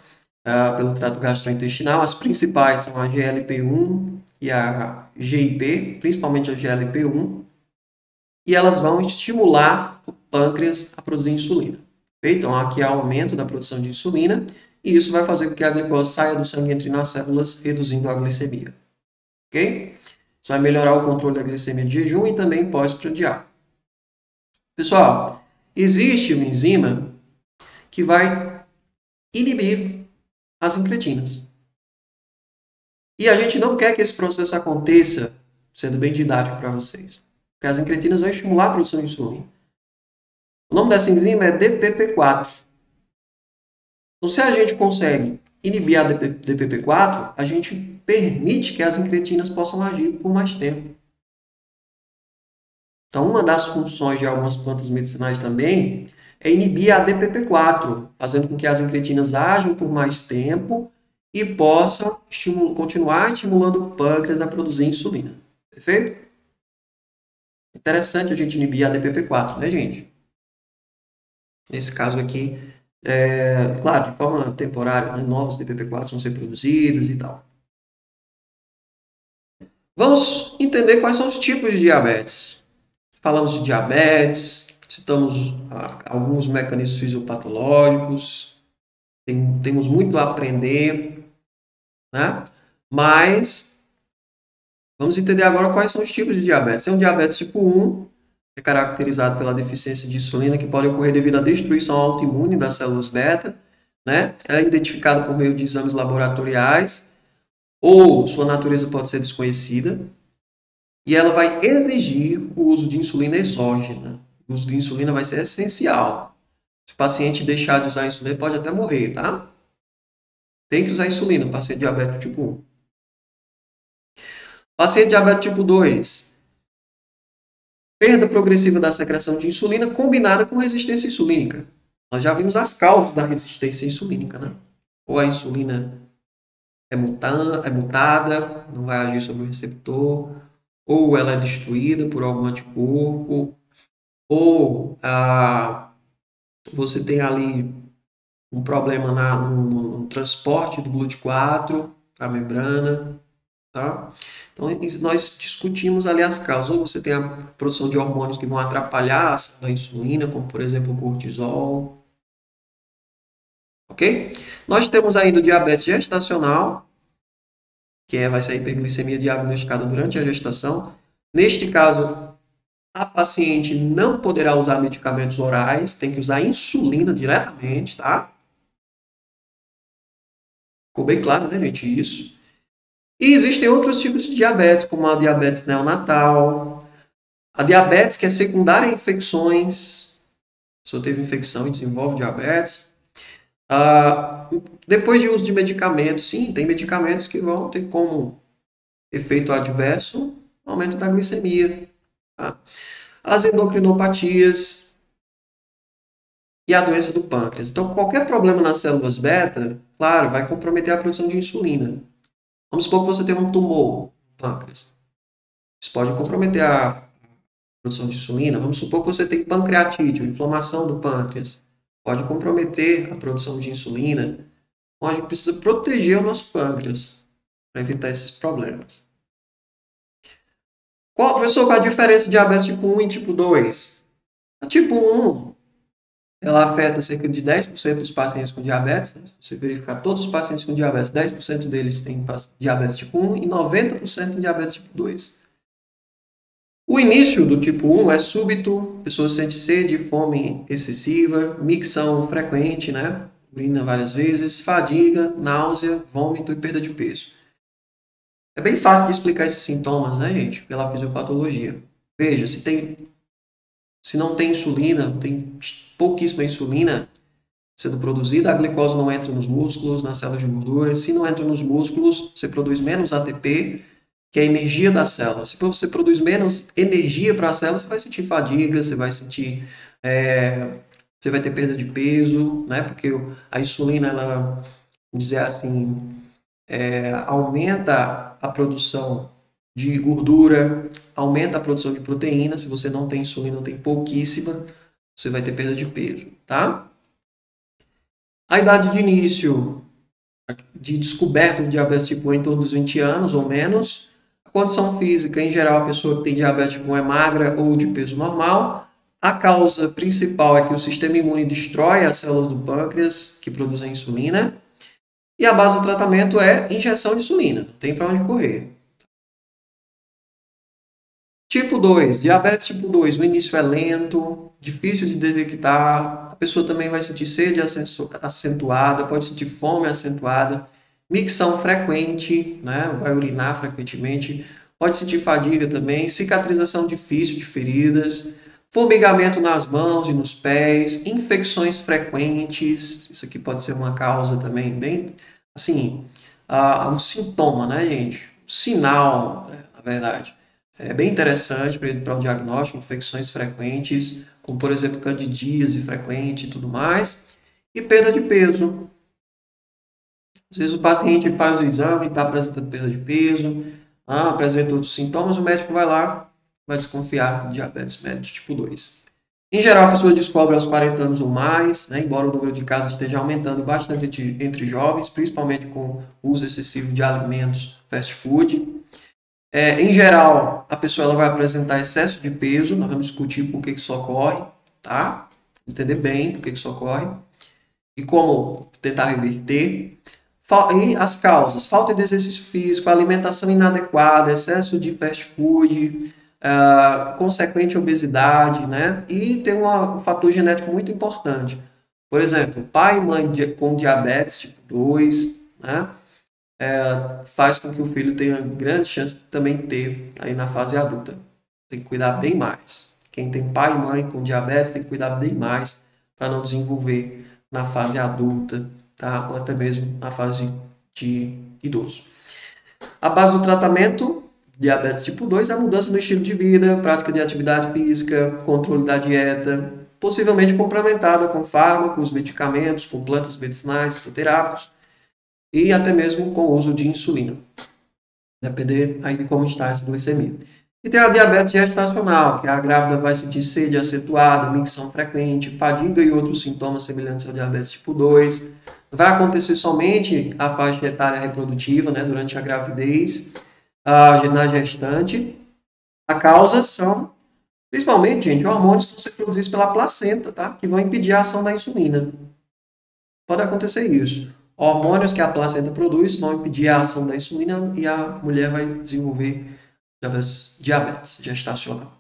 pelo trato gastrointestinal. As principais são a GLP-1 e a GIP, principalmente a GLP-1. E elas vão estimular o pâncreas a produzir insulina. Então, aqui há aumento da produção de insulina, e isso vai fazer com que a glicose saia do sangue e entre nas células, reduzindo a glicemia. Ok? Isso vai melhorar o controle da glicemia de jejum e também pós-prandial. Pessoal, existe uma enzima que vai inibir as incretinas. E a gente não quer que esse processo aconteça, sendo bem didático para vocês. Porque as incretinas vão estimular a produção de insulina. O nome dessa enzima é DPP4. Então, se a gente consegue inibir a DPP4, a gente permite que as incretinas possam agir por mais tempo. Então, uma das funções de algumas plantas medicinais também é inibir a DPP4, fazendo com que as incretinas ajam por mais tempo e possam continuar estimulando o pâncreas a produzir insulina. Perfeito? Interessante a gente inibir a DPP4, né, gente? Nesse caso aqui, claro, de forma temporária, né, novos DPP4 vão ser produzidos e tal. Vamos entender quais são os tipos de diabetes. Falamos de diabetes, citamos alguns mecanismos fisiopatológicos, temos muito a aprender, né? Mas vamos entender agora quais são os tipos de diabetes. Tem um diabetes tipo 1, que é caracterizado pela deficiência de insulina, que pode ocorrer devido à destruição autoimune das células beta, né? É identificado por meio de exames laboratoriais, ou sua natureza pode ser desconhecida, e ela vai exigir o uso de insulina exógena. O uso de insulina vai ser essencial. Se o paciente deixar de usar insulina, ele pode até morrer, tá? Tem que usar insulina, o paciente diabético tipo 1. Paciente diabético tipo 2. Perda progressiva da secreção de insulina combinada com resistência insulínica. Nós já vimos as causas da resistência insulínica, né? Ou a insulina é mutada, não vai agir sobre o receptor, ou ela é destruída por algum anticorpo, ou você tem ali um problema no transporte do GLUT4 para a membrana, tá? Então, nós discutimos ali as causas. Ou você tem a produção de hormônios que vão atrapalhar a ação da insulina, como, por exemplo, o cortisol. Ok? Nós temos ainda o diabetes gestacional, que vai ser a hiperglicemia diagnosticada durante a gestação. Neste caso, a paciente não poderá usar medicamentos orais, tem que usar insulina diretamente, tá? Ficou bem claro, né, gente? Isso. E existem outros tipos de diabetes, como a diabetes neonatal, a diabetes que é secundária a infecções. A pessoa teve infecção e desenvolve diabetes. Depois de uso de medicamentos, sim, tem medicamentos que vão ter como efeito adverso aumento da glicemia. Tá? As endocrinopatias e a doença do pâncreas. Então, qualquer problema nas células beta, claro, vai comprometer a produção de insulina. Vamos supor que você tem um tumor no pâncreas. Isso pode comprometer a produção de insulina. Vamos supor que você tem pancreatite, inflamação do pâncreas. Pode comprometer a produção de insulina. Então, a gente precisa proteger o nosso pâncreas para evitar esses problemas. Professor, qual a diferença de diabetes tipo 1 e tipo 2? A tipo 1, ela afeta cerca de 10% dos pacientes com diabetes. Né? Se você verificar todos os pacientes com diabetes, 10% deles têm diabetes tipo 1 e 90% têm diabetes tipo 2. O início do tipo 1 é súbito, a pessoa sente sede, fome excessiva, micção frequente, né? Urina várias vezes, fadiga, náusea, vômito e perda de peso. É bem fácil de explicar esses sintomas, né, gente? Pela fisiopatologia. Veja, se não tem insulina, tem pouquíssima insulina sendo produzida, a glicose não entra nos músculos, nas células de gordura. Se não entra nos músculos, você produz menos ATP, que é a energia da célula. Se você produz menos energia para a célula, você vai sentir fadiga, você vai sentir... você vai ter perda de peso, né? Porque a insulina, ela, vamos dizer assim, aumenta a produção de gordura, aumenta a produção de proteína. Se você não tem insulina, tem pouquíssima, você vai ter perda de peso, tá? A idade de início de descoberta do diabetes tipo 1 é em torno dos 20 anos ou menos. A condição física, em geral, a pessoa que tem diabetes tipo 1 é magra ou de peso normal. A causa principal é que o sistema imune destrói as células do pâncreas que produzem insulina. E a base do tratamento é injeção de insulina, não tem para onde correr. Tipo 2, diabetes tipo 2, o início é lento, difícil de detectar, a pessoa também vai sentir sede acentuada, pode sentir fome acentuada micção frequente, né? Vai urinar frequentemente, pode sentir fadiga também, cicatrização difícil de feridas, formigamento nas mãos e nos pés, infecções frequentes, isso aqui pode ser uma causa também bem, assim, um sintoma, né, gente? Um sinal, né, na verdade. É bem interessante para o diagnóstico, infecções frequentes, como por exemplo candidíase frequente e tudo mais, e perda de peso. Às vezes o paciente faz o exame e está apresentando perda de peso, apresenta outros sintomas, o médico vai lá, vai desconfiar de diabetes mellitus tipo 2. Em geral, a pessoa descobre aos 40 anos ou mais, né, embora o número de casos esteja aumentando bastante entre jovens, principalmente com o uso excessivo de alimentos fast food. Em geral, a pessoa ela vai apresentar excesso de peso, nós vamos discutir por que isso ocorre, tá? Entender bem por que isso ocorre e como tentar reverter. E as causas: falta de exercício físico, alimentação inadequada, excesso de fast food, consequente obesidade, né? E tem um fator genético muito importante. Por exemplo, pai e mãe com diabetes tipo 2, né? Faz com que o filho tenha grande chance de também ter aí na fase adulta. Tem que cuidar bem mais. Quem tem pai e mãe com diabetes tem que cuidar bem mais para não desenvolver na fase adulta, tá? Ou até mesmo na fase de idoso. A base do tratamento, diabetes tipo 2, é a mudança no estilo de vida, prática de atividade física, controle da dieta, possivelmente complementada com fármacos, medicamentos, com plantas medicinais, fitoterápicos e até mesmo com o uso de insulina. Depender aí de como está essa glicemia. E tem a diabetes gestacional, que a grávida vai sentir sede acentuada, micção frequente, fadiga e outros sintomas semelhantes ao diabetes tipo 2. Vai acontecer somente a faixa etária reprodutiva, né, durante a gravidez, na gestante. As causas são, principalmente, gente, hormônios que vão ser produzidos pela placenta, tá? Que vão impedir a ação da insulina. Pode acontecer isso. Hormônios que a placenta produz vão impedir a ação da insulina e a mulher vai desenvolver diabetes gestacional.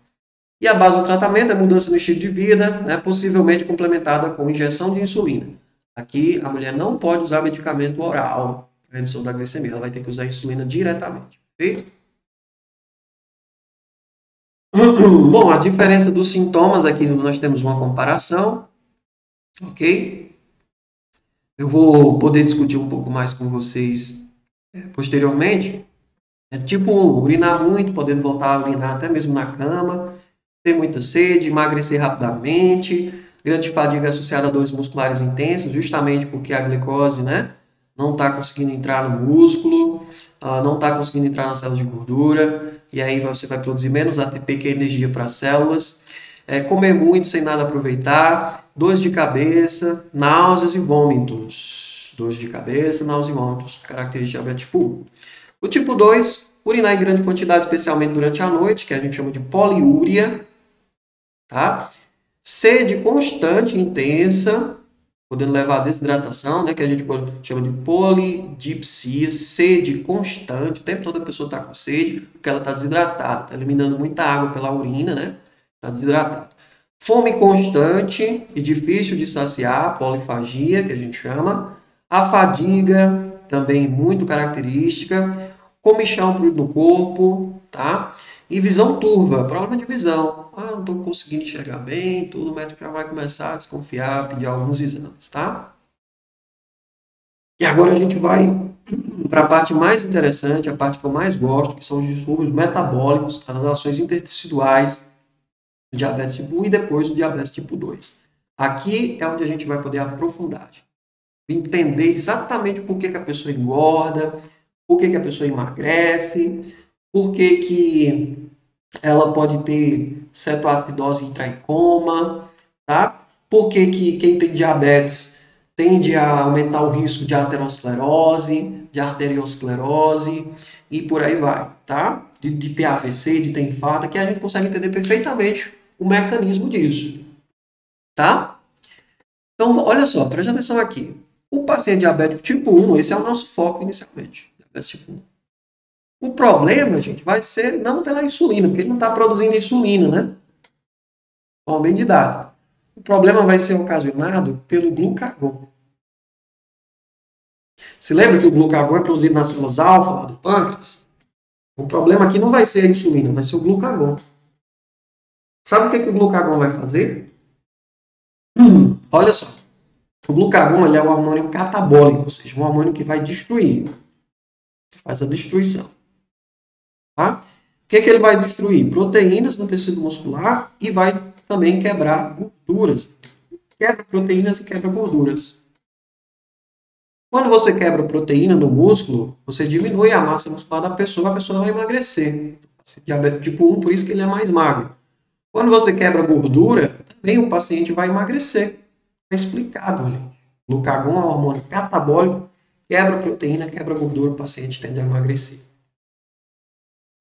E a base do tratamento é mudança no estilo de vida, né, possivelmente complementada com injeção de insulina. Aqui a mulher não pode usar medicamento oral para redução da glicemia, ela vai ter que usar insulina diretamente. Perfeito? Bom, a diferença dos sintomas aqui nós temos uma comparação, ok? Eu vou poder discutir um pouco mais com vocês posteriormente. Tipo urinar muito, podendo voltar a urinar até mesmo na cama, ter muita sede, emagrecer rapidamente, grande fadiga associada a dores musculares intensas, justamente porque a glicose, né, não está conseguindo entrar no músculo, não está conseguindo entrar nas células de gordura, e aí você vai produzir menos ATP, que é energia para as células. Comer muito sem nada aproveitar, dores de cabeça, náuseas e vômitos. Dores de cabeça, náuseas e vômitos, característica de diabetes tipo 1. O tipo 2, urinar em grande quantidade, especialmente durante a noite, que a gente chama de poliúria, tá? Sede constante e intensa, podendo levar à desidratação, né, que a gente chama de polidipsia, sede constante, o tempo todo a pessoa está com sede, porque ela está desidratada, está eliminando muita água pela urina, né? Está desidratada. Fome constante e difícil de saciar, polifagia, que a gente chama. A fadiga, também muito característica. Comichão no corpo, tá? E visão turva, problema de visão. Não estou conseguindo enxergar bem, tudo, o médico já vai começar a desconfiar, pedir alguns exames, tá? E agora a gente vai para a parte mais interessante, a parte que eu mais gosto, que são os distúrbios metabólicos, as relações interteciduais do diabetes tipo 1 e depois do diabetes tipo 2. Aqui é onde a gente vai poder aprofundar, entender exatamente por que a pessoa engorda, por que a pessoa emagrece, por que ela pode ter cetoacidose e entrar em coma, tá? Por que quem tem diabetes tende a aumentar o risco de arteriosclerose, e por aí vai, tá? De ter AVC, de ter infarto, que a gente consegue entender perfeitamente o mecanismo disso, tá? Então, olha só, preste atenção aqui. O paciente diabético tipo 1, esse é o nosso foco inicialmente, diabetes tipo 1. O problema, gente, vai ser não pela insulina, porque ele não está produzindo insulina, né? Bem de dado. O problema vai ser ocasionado pelo glucagon. Se lembra que o glucagon é produzido nas células alfa lá do pâncreas? O problema aqui não vai ser a insulina, vai ser o glucagon. Sabe o que o glucagon vai fazer? Olha só. O glucagon ele é um hormônio catabólico, ou seja, um hormônio que vai destruir. Faz a destruição. Tá? O que ele vai destruir? Proteínas no tecido muscular e vai também quebrar gorduras. Quebra proteínas e quebra gorduras. Quando você quebra proteína no músculo, você diminui a massa muscular da pessoa, a pessoa vai emagrecer. Diabetes tipo 1, por isso que ele é mais magro. Quando você quebra gordura, também o paciente vai emagrecer. É explicado, gente. Glucagon é um hormônio catabólico, quebra proteína, quebra gordura, o paciente tende a emagrecer.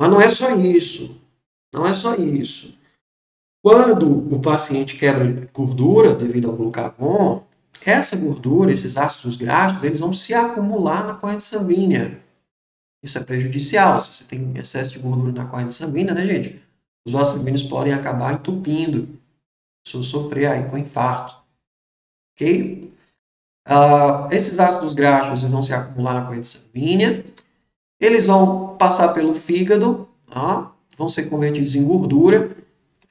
Mas não é só isso. Não é só isso. Quando o paciente quebra gordura devido ao glucagon, essa gordura, esses ácidos graxos, eles vão se acumular na corrente sanguínea. Isso é prejudicial. Se você tem excesso de gordura na corrente sanguínea, né, gente? Os vasos sanguíneos podem acabar entupindo. A pessoa sofrer aí com infarto. Ok? Esses ácidos graxos vão se acumular na corrente sanguínea. Eles vão passar pelo fígado, tá? Vão ser convertidos em gordura.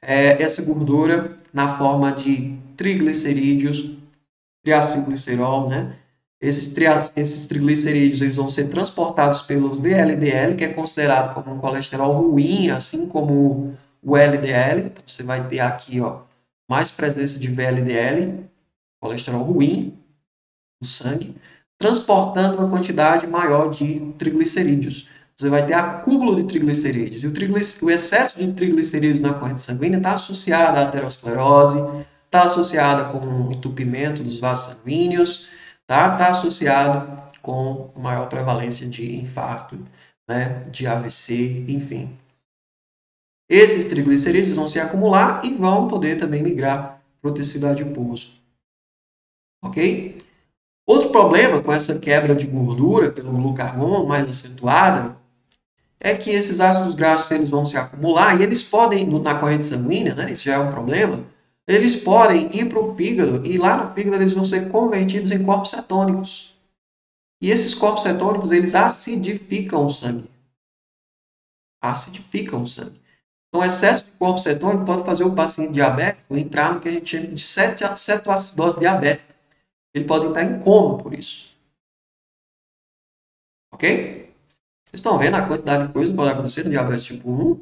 Essa gordura na forma de triglicerídeos, triacilglicerol, né? Esses triglicerídeos eles vão ser transportados pelo VLDL, que é considerado como um colesterol ruim, assim como o LDL. Então, você vai ter aqui, ó, mais presença de VLDL, colesterol ruim, no sangue, transportando uma quantidade maior de triglicerídeos. Você vai ter acúmulo de triglicerídeos. E o excesso de triglicerídeos na corrente sanguínea está associado à aterosclerose, está associado com o entupimento dos vasos sanguíneos, tá associado com maior prevalência de infarto, né, de AVC, enfim. Esses triglicerídeos vão se acumular e vão poder também migrar para o tecido adiposo. Ok? Outro problema com essa quebra de gordura pelo glucagon mais acentuada é que esses ácidos graxos eles vão se acumular e eles podem, na corrente sanguínea, né, isso já é um problema, eles podem ir para o fígado e lá no fígado eles vão ser convertidos em corpos cetônicos. E esses corpos cetônicos eles acidificam o sangue. Acidificam o sangue. Então, excesso de corpo cetônico pode fazer o paciente diabético entrar no que a gente chama de cetoacidose diabética. Ele pode entrar em coma por isso. Ok? Vocês estão vendo a quantidade de coisa que pode acontecer no diabetes tipo 1?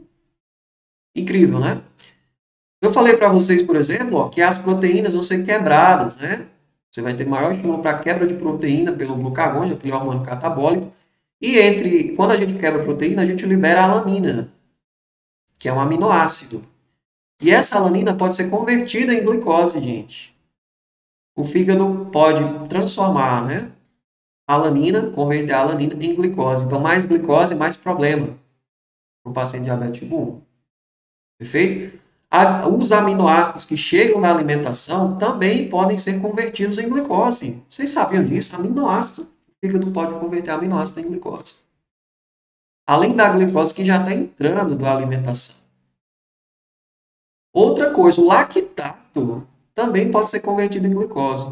Incrível, né? Eu falei para vocês, por exemplo, ó, que as proteínas vão ser quebradas, né? Você vai ter maior estímulo para quebra de proteína pelo glucagon, aquele hormônio catabólico. E quando a gente quebra a proteína, a gente libera a alanina, que é um aminoácido. E essa alanina pode ser convertida em glicose, gente. O fígado pode transformar, né, a alanina, converter a alanina em glicose. Então, mais glicose, mais problema para o paciente diabético tipo 1. Perfeito? Os aminoácidos que chegam na alimentação também podem ser convertidos em glicose. Vocês sabiam disso? Aminoácido. O fígado pode converter aminoácido em glicose. Além da glicose que já está entrando da alimentação. Outra coisa, o lactato também pode ser convertido em glicose.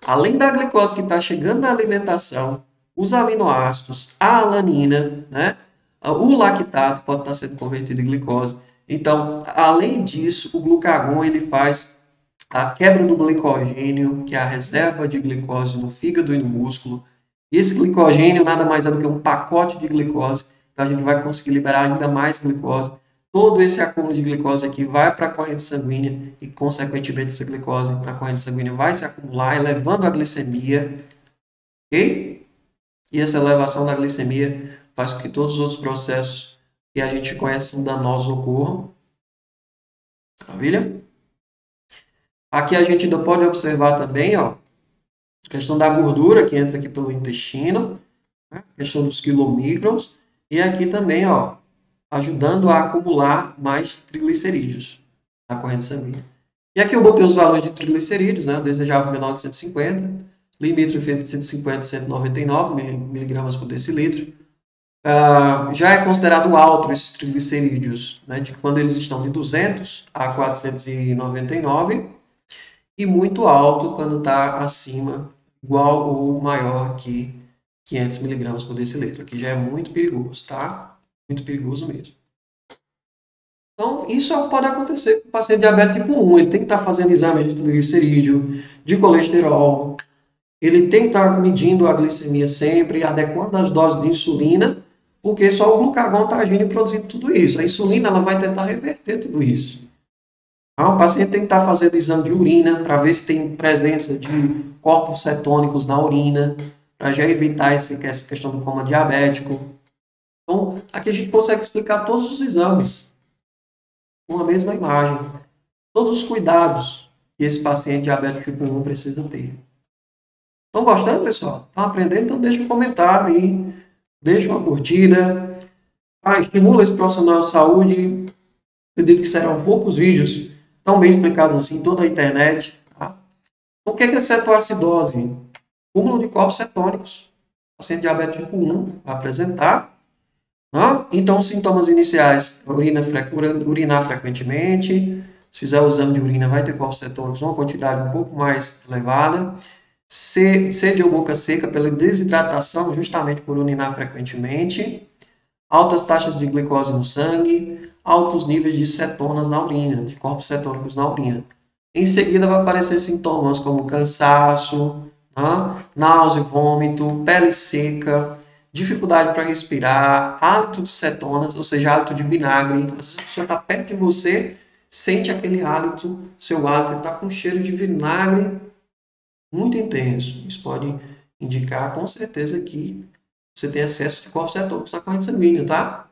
Além da glicose que está chegando na alimentação, os aminoácidos, a alanina, né? O lactato pode estar sendo convertido em glicose. Então, além disso, o glucagon ele faz a quebra do glicogênio, que é a reserva de glicose no fígado e no músculo. E esse glicogênio nada mais é do que um pacote de glicose. Então, a gente vai conseguir liberar ainda mais glicose. Todo esse acúmulo de glicose aqui vai para a corrente sanguínea e, consequentemente, essa glicose na corrente sanguínea vai se acumular, elevando a glicemia. Ok? E essa elevação da glicemia faz com que todos os outros processos que a gente conhece danosos ocorram. Maravilha? Aqui a gente ainda pode observar também, ó, a questão da gordura que entra aqui pelo intestino, né? A questão dos quilomicrons, e aqui também, ó, ajudando a acumular mais triglicerídeos na corrente sanguínea. E aqui eu botei os valores de triglicerídeos, né? Eu desejava menor de 150, limítrofe entre 150 e 199 miligramas por decilitro. Já é considerado alto esses triglicerídeos, né? De quando eles estão de 200 a 499, e muito alto quando está acima igual ou maior que 500 miligramas por decilitro. Aqui já é muito perigoso, tá? Muito perigoso mesmo. Então, isso é o que pode acontecer com o paciente diabético tipo 1. Ele tem que estar fazendo exame de glicerídeo, de colesterol. Ele tem que estar medindo a glicemia sempre, adequando as doses de insulina, porque só o glucagon está agindo e produzindo tudo isso. A insulina ela vai tentar reverter tudo isso. Então, o paciente tem que estar fazendo exame de urina para ver se tem presença de corpos cetônicos na urina, para já evitar essa questão do coma diabético. Então, aqui a gente consegue explicar todos os exames com a mesma imagem. Todos os cuidados que esse paciente diabético tipo 1 precisa ter. Estão gostando, pessoal? Estão aprendendo? Então deixa um comentário aí, deixa uma curtida. Estimula esse profissional de saúde. Acredito que serão poucos vídeos tão bem explicados assim em toda a internet. Tá? Então, o que é cetoacidose? Cúmulo de corpos cetônicos. O paciente diabético tipo 1 vai apresentar. Então, os sintomas iniciais, urinar frequentemente. Se fizer o exame de urina, vai ter corpos cetônicos, uma quantidade um pouco mais elevada. Sede ou boca seca pela desidratação, justamente por urinar frequentemente. Altas taxas de glicose no sangue. Altos níveis de cetonas na urina, de corpos cetônicos na urina. Em seguida, vai aparecer sintomas como cansaço, náusea, vômito, pele seca, dificuldade para respirar, hálito de cetonas, ou seja, hálito de vinagre. Às vezes a pessoa está perto de você, sente aquele hálito, seu hálito está com cheiro de vinagre muito intenso. Isso pode indicar com certeza que você tem excesso de corpos cetônicos na corrente sanguínea, tá?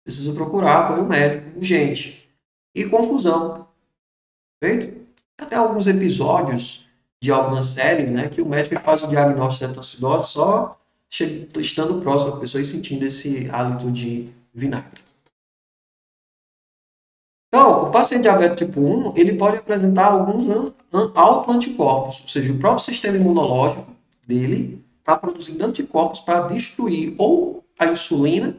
Precisa procurar apoio médico urgente. E confusão. Perfeito? Até alguns episódios de algumas séries, né, que o médico faz o diagnóstico de cetoacidose só estando próximo da pessoa e sentindo esse hálito de vinagre. Então, o paciente diabético tipo 1, ele pode apresentar alguns autoanticorpos, ou seja, o próprio sistema imunológico dele está produzindo anticorpos para destruir ou a insulina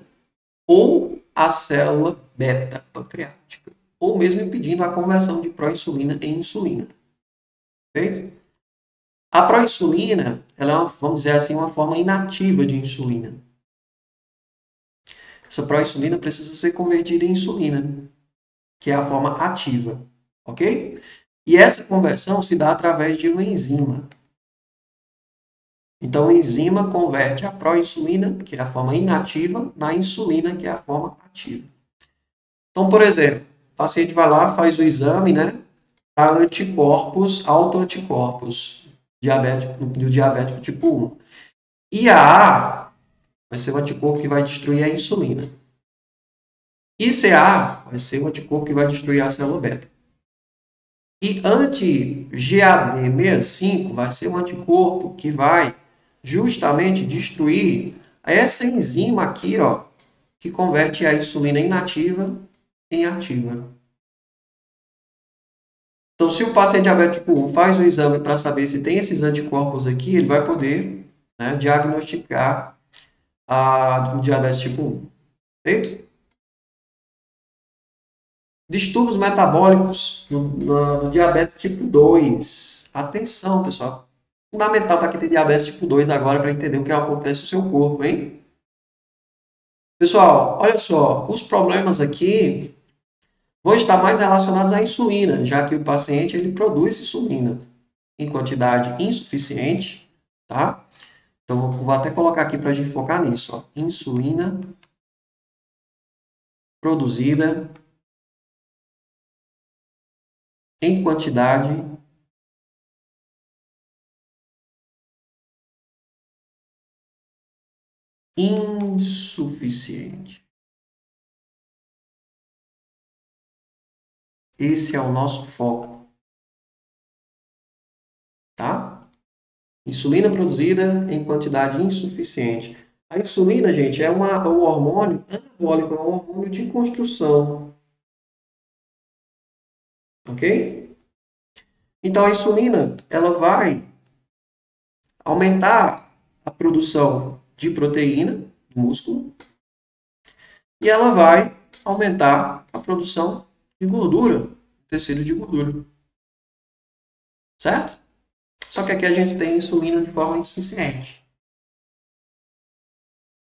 ou a célula beta pancreática, ou mesmo impedindo a conversão de proinsulina em insulina. Perfeito? A proinsulina, ela é, vamos dizer assim, uma forma inativa de insulina. Essa proinsulina precisa ser convertida em insulina, que é a forma ativa, ok? E essa conversão se dá através de uma enzima. Então, a enzima converte a proinsulina, que é a forma inativa, na insulina, que é a forma ativa. Então, por exemplo, o paciente vai lá, faz o exame, né, para anticorpos, autoanticorpos do diabético tipo 1. IAA vai ser o anticorpo que vai destruir a insulina. ICA vai ser o anticorpo que vai destruir a célula beta. E anti-GAD65 vai ser um anticorpo que vai justamente destruir essa enzima aqui, ó, que converte a insulina inativa em ativa. Então, se o paciente diabético tipo 1 faz o exame para saber se tem esses anticorpos aqui, ele vai poder, né, diagnosticar o diabetes tipo 1. Perfeito? Distúrbios metabólicos no diabetes tipo 2. Atenção, pessoal. Fundamental para quem tem diabetes tipo 2 agora para entender o que acontece no seu corpo, hein? Pessoal, olha só. Os problemas aqui vão estar mais relacionados à insulina, já que o paciente ele produz insulina em quantidade insuficiente, tá? Então, vou até colocar aqui para a gente focar nisso, ó. Insulina produzida em quantidade insuficiente. Esse é o nosso foco, tá? Insulina produzida em quantidade insuficiente. A insulina, gente, é um hormônio anabólico, é um hormônio de construção. Ok? Então, a insulina, ela vai aumentar a produção de proteína no músculo e ela vai aumentar a produção de gordura, tecido de gordura. Certo? Só que aqui a gente tem insulina de forma insuficiente.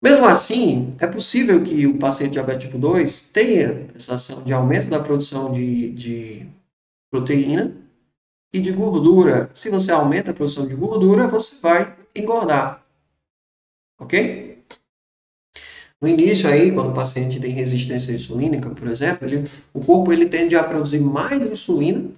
Mesmo assim, é possível que o paciente diabético tipo 2 tenha essa ação de aumento da produção de proteína e de gordura. Se você aumenta a produção de gordura, você vai engordar. Ok? No início aí, quando o paciente tem resistência insulínica, por exemplo, o corpo ele tende a produzir mais insulina,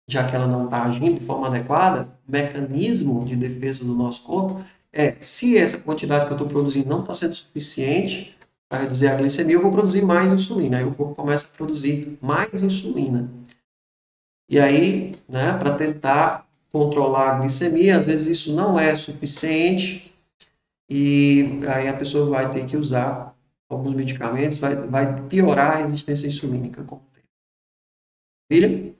já que ela não está agindo de forma adequada. O mecanismo de defesa do nosso corpo é, se essa quantidade que eu estou produzindo não está sendo suficiente para reduzir a glicemia, eu vou produzir mais insulina. Aí o corpo começa a produzir mais insulina. E aí, né, para tentar controlar a glicemia, às vezes isso não é suficiente e aí a pessoa vai ter que usar alguns medicamentos, vai piorar a resistência insulínica com o tempo. Maravilha?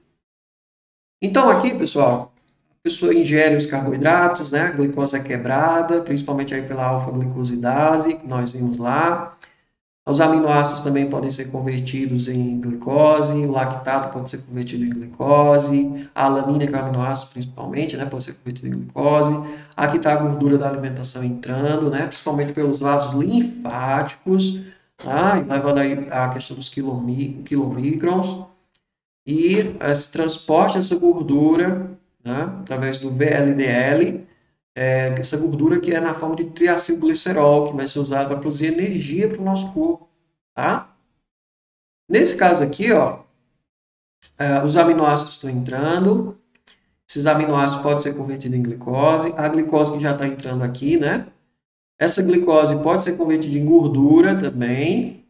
Então aqui, pessoal, a pessoa ingere os carboidratos, né? A glicose é quebrada, principalmente aí pela alfa-glicosidase, que nós vimos lá. Os aminoácidos também podem ser convertidos em glicose, o lactato pode ser convertido em glicose, a alanina, que é o aminoácido principalmente, né, pode ser convertido em glicose. Aqui está a gordura da alimentação entrando, né, principalmente pelos vasos linfáticos, tá, levando aí a questão dos quilomicrons. E esse transporte dessa gordura, né, através do VLDL, essa gordura que é na forma de triacilglicerol, que vai ser usada para produzir energia para o nosso corpo, tá? Nesse caso aqui, ó, os aminoácidos estão entrando, esses aminoácidos podem ser convertidos em glicose, a glicose que já está entrando aqui, né? Essa glicose pode ser convertida em gordura também,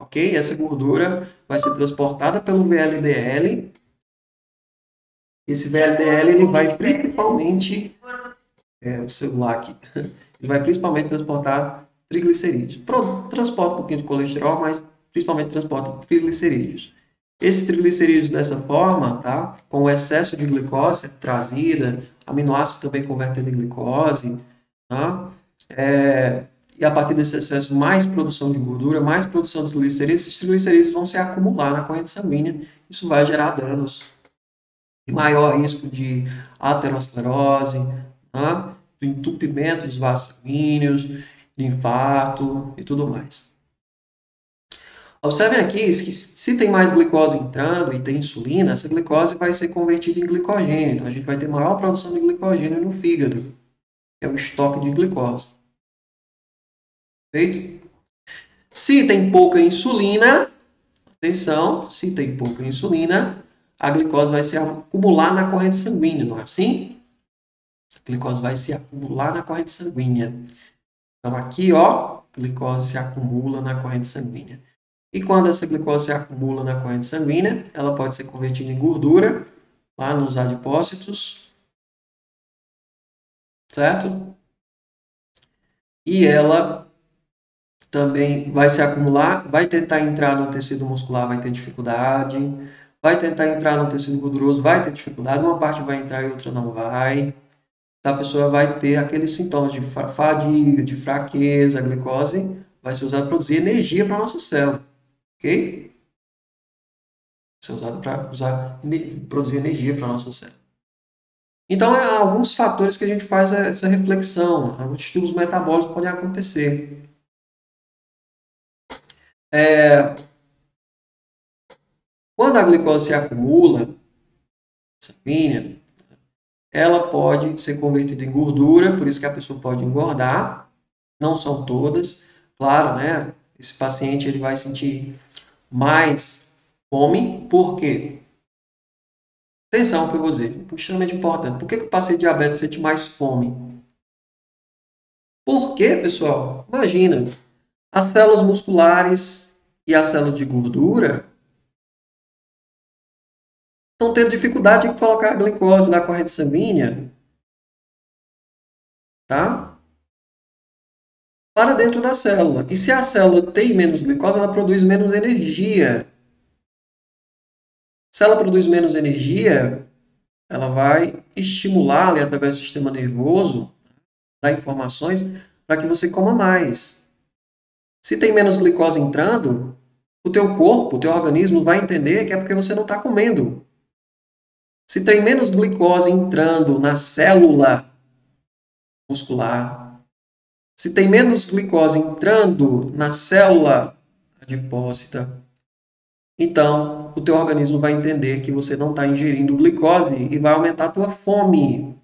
ok? Essa gordura vai ser transportada pelo VLDL. Esse VLDL ele vai principalmente o celular aqui. Ele vai principalmente transportar triglicerídeos. Transporta um pouquinho de colesterol, mas principalmente transporta triglicerídeos. Esses triglicerídeos dessa forma, tá? Com o excesso de glicose trazida, aminoácidos também convertendo em glicose, tá? E a partir desse excesso, mais produção de gordura, mais produção de triglicerídeos, esses triglicerídeos vão se acumular na corrente sanguínea. Isso vai gerar danos. Maior risco de aterosclerose, tá? Do entupimento dos vasos sanguíneos, de infarto e tudo mais. Observem aqui que se tem mais glicose entrando e tem insulina, essa glicose vai ser convertida em glicogênio. Então a gente vai ter maior produção de glicogênio no fígado. É o estoque de glicose. Feito? Se tem pouca insulina, atenção, se tem pouca insulina, a glicose vai se acumular na corrente sanguínea, não é assim? A glicose vai se acumular na corrente sanguínea. Então, aqui, ó, glicose se acumula na corrente sanguínea. E quando essa glicose se acumula na corrente sanguínea, ela pode ser convertida em gordura, lá nos adipócitos, certo? E ela também vai se acumular, vai tentar entrar no tecido muscular, vai ter dificuldade, vai tentar entrar no tecido gorduroso, vai ter dificuldade, uma parte vai entrar e outra não vai. A pessoa vai ter aqueles sintomas de fadiga, de fraqueza, a glicose vai ser usada para produzir energia para a nossa célula, ok? Vai ser usada para produzir energia para a nossa célula. Então, há alguns fatores que a gente faz essa reflexão, alguns distúrbios metabólicos podem acontecer. Quando a glicose se acumula, sanguínea, ela pode ser convertida em gordura, por isso que a pessoa pode engordar. Não são todas, claro, né? Esse paciente ele vai sentir mais fome, por quê? Atenção que eu vou dizer, extremamente importante. Por que o paciente diabético sente mais fome? Por quê, pessoal? Imagina, as células musculares e as células de gordura estão tendo dificuldade em colocar a glicose na corrente sanguínea, tá? Para dentro da célula. E se a célula tem menos glicose, ela produz menos energia. Se ela produz menos energia, ela vai estimular ali, através do sistema nervoso, dar informações para que você coma mais. Se tem menos glicose entrando, o teu corpo, o teu organismo vai entender que é porque você não está comendo. Se tem menos glicose entrando na célula muscular, se tem menos glicose entrando na célula adipócita, então o teu organismo vai entender que você não está ingerindo glicose e vai aumentar a tua fome.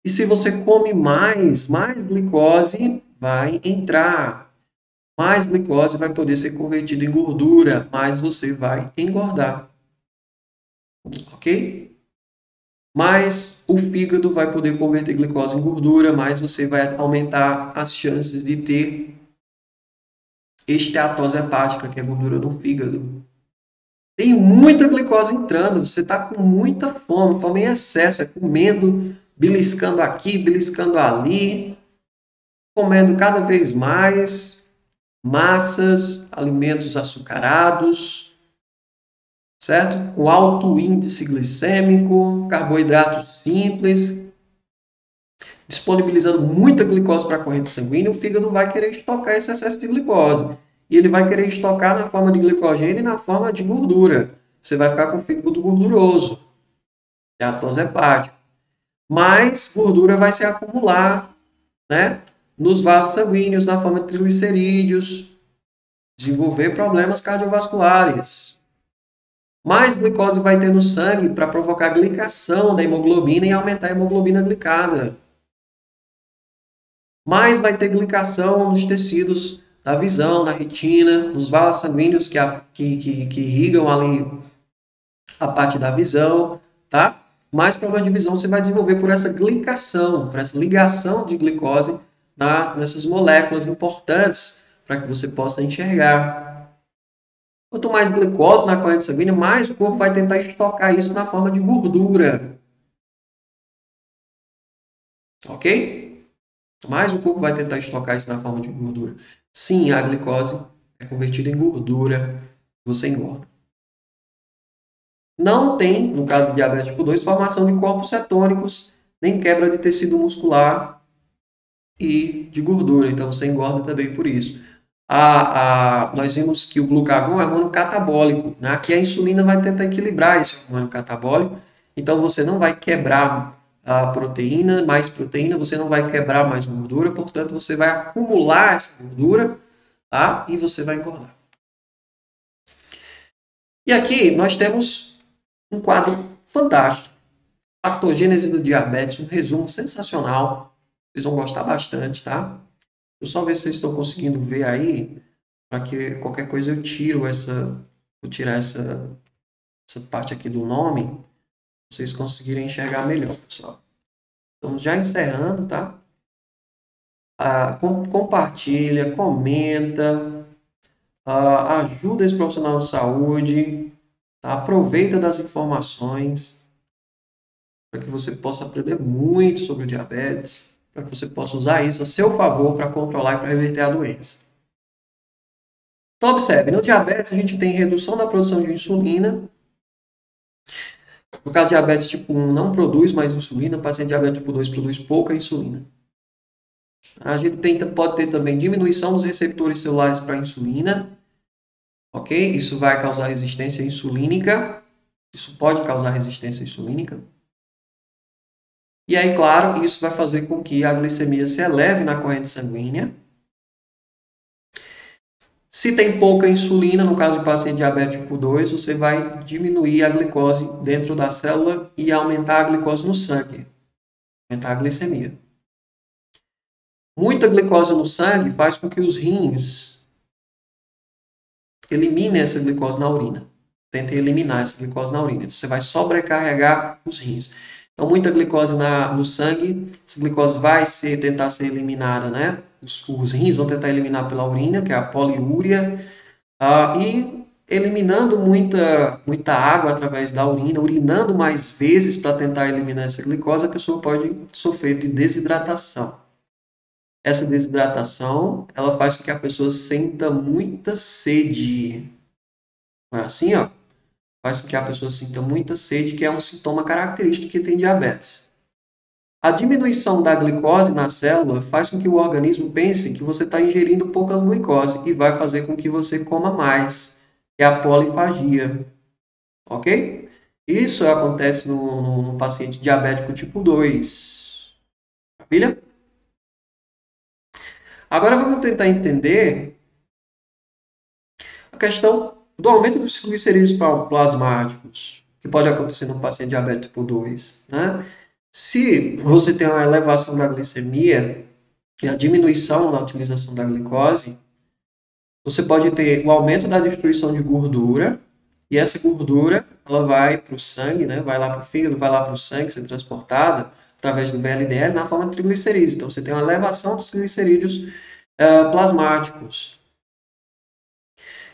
E se você come mais glicose vai entrar. Mais glicose vai poder ser convertida em gordura, mais você vai engordar. Ok? Mais o fígado vai poder converter glicose em gordura, mais você vai aumentar as chances de ter esteatose hepática, que é gordura no fígado. Tem muita glicose entrando, você está com muita fome, fome em excesso, é comendo, beliscando aqui, beliscando ali, comendo cada vez mais massas, alimentos açucarados, certo? Com alto índice glicêmico, carboidratos simples, disponibilizando muita glicose para a corrente sanguínea, o fígado vai querer estocar esse excesso de glicose. E ele vai querer estocar na forma de glicogênio e na forma de gordura. Você vai ficar com o fígado gorduroso, esteatose hepática. Mais gordura vai se acumular, né, nos vasos sanguíneos, na forma de triglicerídeos, desenvolver problemas cardiovasculares. Mais glicose vai ter no sangue para provocar glicação da hemoglobina e aumentar a hemoglobina glicada. Mais vai ter glicação nos tecidos da visão, na retina, nos vasos sanguíneos que irrigam ali a parte da visão, tá? Mais problema de visão você vai desenvolver por essa glicação, por essa ligação de glicose nessas moléculas importantes para que você possa enxergar. Quanto mais glicose na corrente sanguínea, mais o corpo vai tentar estocar isso na forma de gordura. Ok? Mais o corpo vai tentar estocar isso na forma de gordura. Sim, a glicose é convertida em gordura, você engorda. Não tem, no caso de diabetes tipo 2, formação de corpos cetônicos, nem quebra de tecido muscular e de gordura. Então, você engorda também por isso. Nós vimos que o glucagon é um hormônio catabólico, né? Que a insulina vai tentar equilibrar esse hormônio catabólico. Então, você não vai quebrar a proteína, mais proteína, você não vai quebrar mais gordura, portanto, você vai acumular essa gordura, tá? E você vai engordar. E aqui nós temos um quadro fantástico. Patogênese do diabetes, um resumo sensacional. Vocês vão gostar bastante, tá? Deixa eu só ver se vocês estão conseguindo ver aí, para que qualquer coisa eu tiro vou tirar essa parte aqui do nome, para vocês conseguirem enxergar melhor, pessoal. Estamos já encerrando, tá? Compartilha, comenta, ajuda esse profissional de saúde, tá? Aproveita das informações para que você possa aprender muito sobre o diabetes, para que você possa usar isso a seu favor para controlar e para reverter a doença. Então, observe, no diabetes a gente tem redução da produção de insulina. No caso de diabetes tipo 1, não produz mais insulina, o paciente diabético tipo 2 produz pouca insulina. A gente pode ter também diminuição dos receptores celulares para a insulina, ok? Isso vai causar resistência insulínica, isso pode causar resistência insulínica. E aí, claro, isso vai fazer com que a glicemia se eleve na corrente sanguínea. Se tem pouca insulina, no caso do paciente diabético tipo 2, você vai diminuir a glicose dentro da célula e aumentar a glicose no sangue, aumentar a glicemia. Muita glicose no sangue faz com que os rins eliminem essa glicose na urina. Tentem eliminar essa glicose na urina. Você vai sobrecarregar os rins. Então, muita glicose no sangue, essa glicose vai tentar ser eliminada, né? Os rins vão tentar eliminar pela urina, que é a poliúria, e eliminando muita água através da urina, urinando mais vezes para tentar eliminar essa glicose, a pessoa pode sofrer de desidratação. Essa desidratação, ela faz com que a pessoa sinta muita sede. Não é assim, ó? Faz com que a pessoa sinta muita sede, que é um sintoma característico que tem diabetes. A diminuição da glicose na célula faz com que o organismo pense que você está ingerindo pouca glicose e vai fazer com que você coma mais, que é a polifagia. Ok? Isso acontece no paciente diabético tipo 2. Maravilha? Agora vamos tentar entender a questão do aumento dos triglicerídeos plasmáticos, que pode acontecer no paciente diabético tipo 2. Né? Se você tem uma elevação da glicemia e a diminuição na utilização da glicose, você pode ter o aumento da destruição de gordura, e essa gordura ela vai para o sangue, né? Vai lá para o fígado, vai lá para o sangue, ser transportada através do VLDL na forma de triglicerídeos. Então, você tem uma elevação dos triglicerídeos plasmáticos.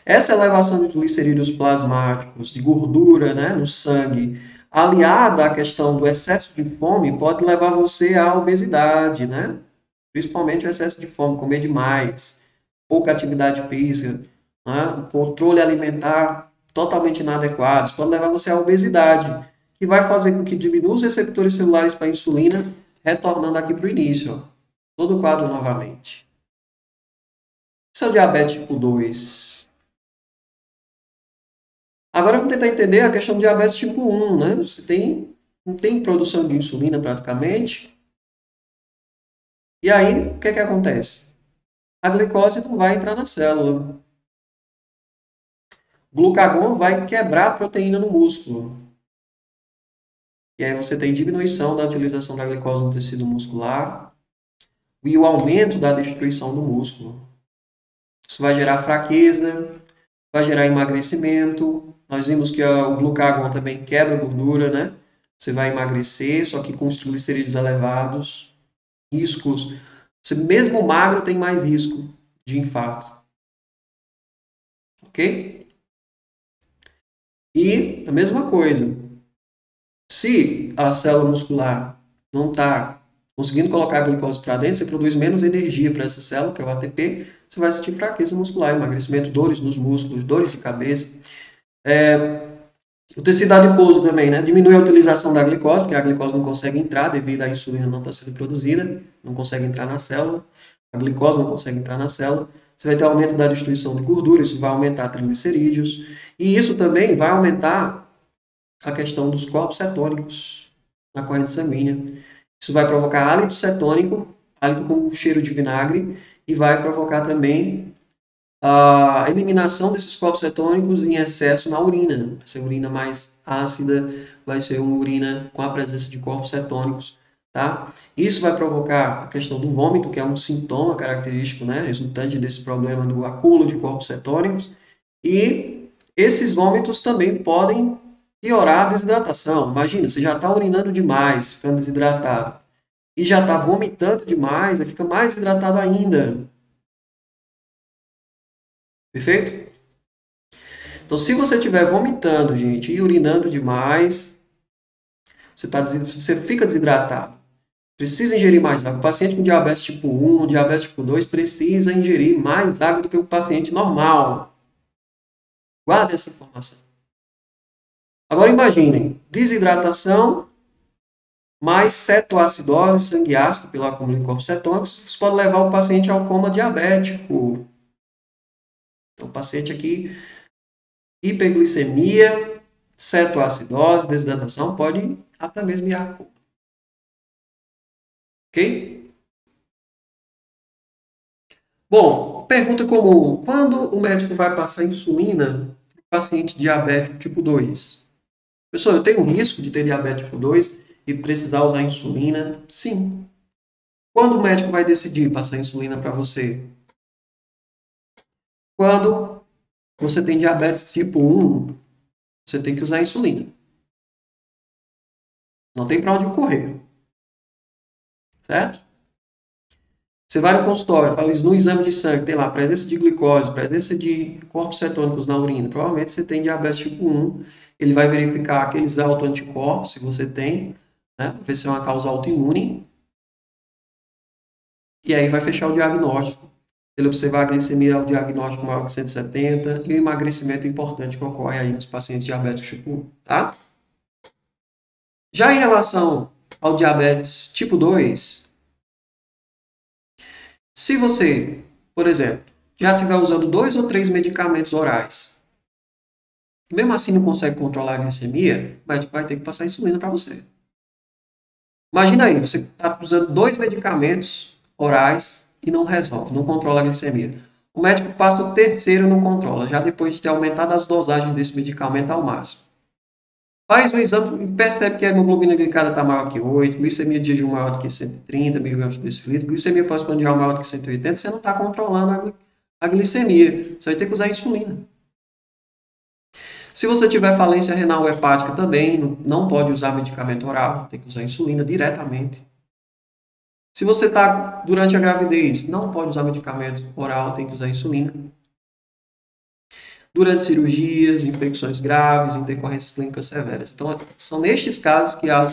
Essa elevação de glicerídeos plasmáticos, de gordura, né, no sangue, aliada à questão do excesso de fome, pode levar você à obesidade, né? Principalmente o excesso de fome, comer demais, pouca atividade física, né? Controle alimentar totalmente inadequado, isso pode levar você à obesidade, que vai fazer com que diminua os receptores celulares para a insulina, retornando aqui para o início, ó, todo o quadro novamente. Isso é o diabetes tipo 2. Agora vamos tentar entender a questão do diabetes tipo 1, né? Você não tem produção de insulina praticamente. E aí, o que é que acontece? A glicose não vai entrar na célula. O glucagon vai quebrar a proteína no músculo. E aí você tem diminuição da utilização da glicose no tecido muscular e o aumento da destruição do músculo. Isso vai gerar fraqueza, vai gerar emagrecimento. Nós vimos que o glucagon também quebra gordura, né? Você vai emagrecer, só que com os triglicerídeos elevados, riscos. Você mesmo magro tem mais risco de infarto. Ok? E a mesma coisa. Se a célula muscular não está conseguindo colocar a glicose para dentro, você produz menos energia para essa célula, que é o ATP, você vai sentir fraqueza muscular, emagrecimento, dores nos músculos, dores de cabeça. O tecido adiposo também, né? Diminui a utilização da glicose, porque a glicose não consegue entrar devido à insulina não estar sendo produzida, não consegue entrar na célula, a glicose não consegue entrar na célula. Você vai ter aumento da destruição de gordura, isso vai aumentar triglicerídeos, e isso também vai aumentar a questão dos corpos cetônicos na corrente sanguínea. Isso vai provocar hálito cetônico, hálito com cheiro de vinagre, e vai provocar também a eliminação desses corpos cetônicos em excesso na urina. Vai ser urina mais ácida, vai ser uma urina com a presença de corpos cetônicos. Tá? Isso vai provocar a questão do vômito, que é um sintoma característico, né, resultante desse problema do acúmulo de corpos cetônicos. E esses vômitos também podem piorar a desidratação. Imagina, você já está urinando demais, ficando desidratado, e já está vomitando demais, aí fica mais desidratado ainda. Perfeito? Então, se você estiver vomitando, gente, e urinando demais, você fica desidratado. Precisa ingerir mais água. O paciente com diabetes tipo 1, diabetes tipo 2, precisa ingerir mais água do que o paciente normal. Guarde essa informação. Agora imaginem, desidratação mais cetoacidose, sangue ácido pelo acúmulo de corpos cetônicos, isso pode levar o paciente ao coma diabético. Então, o paciente aqui, hiperglicemia, cetoacidose, desidratação, pode até mesmo ir a coma. Ok? Bom, pergunta comum. Quando o médico vai passar insulina para o paciente diabético tipo 2? Pessoal, eu tenho um risco de ter diabetes tipo 2 e precisar usar insulina? Sim. Quando o médico vai decidir passar insulina para você? Quando você tem diabetes tipo 1, você tem que usar insulina. Não tem para onde correr. Certo? Você vai no consultório, faz no exame de sangue, tem lá presença de glicose, presença de corpos cetônicos na urina. Provavelmente você tem diabetes tipo 1. Ele vai verificar aqueles autoanticorpos, se você tem, né? Ver se é uma causa autoimune. E aí vai fechar o diagnóstico. Ele observar a glicemia ao diagnóstico maior que 170 e o emagrecimento importante que ocorre aí nos pacientes diabéticos tipo 1, tá? Já em relação ao diabetes tipo 2, se você, por exemplo, já estiver usando 2 ou 3 medicamentos orais mesmo assim não consegue controlar a glicemia, o médico vai ter que passar insulina para você. Imagina aí, você está usando 2 medicamentos orais e não resolve, não controla a glicemia. O médico passa o terceiro e não controla, já depois de ter aumentado as dosagens desse medicamento ao máximo. Faz o exame e percebe que a hemoglobina glicada está maior que 8, glicemia de jejum maior do que 130 miligramas por decilitro, glicemia pós-prandial maior do que 180, você não está controlando a glicemia. Você vai ter que usar insulina. Se você tiver falência renal ou hepática também, não pode usar medicamento oral, tem que usar insulina diretamente. Se você está durante a gravidez, não pode usar medicamento oral, tem que usar insulina. Durante cirurgias, infecções graves, intercorrências clínicas severas. Então, são nestes casos que a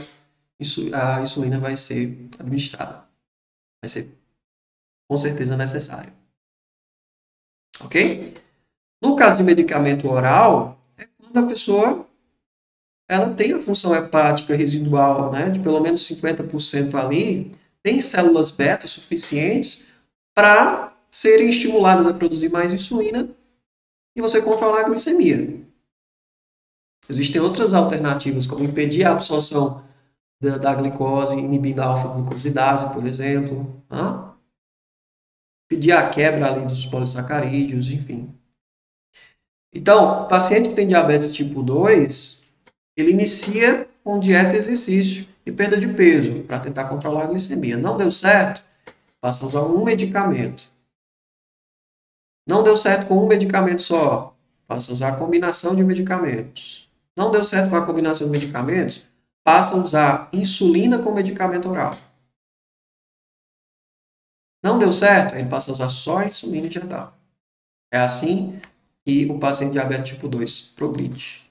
insulina vai ser administrada. Vai ser, com certeza, necessária. Ok? No caso de medicamento oral, é quando a pessoa ela tem a função hepática residual, né, de pelo menos 50% ali, tem células beta suficientes para serem estimuladas a produzir mais insulina e você controlar a glicemia. Existem outras alternativas, como impedir a absorção da glicose, inibindo a alfa-glucosidase, por exemplo. Né? Impedir a quebra ali dos polissacarídeos, enfim. Então, o paciente que tem diabetes tipo 2, ele inicia com dieta e exercício e perda de peso para tentar controlar a glicemia. Não deu certo? Passa a usar um medicamento. Não deu certo com um medicamento só? Passa a usar a combinação de medicamentos. Não deu certo com a combinação de medicamentos? Passa a usar insulina com medicamento oral. Não deu certo? Ele passa a usar só insulina injetável. É assim que o paciente diabetes tipo 2 progride.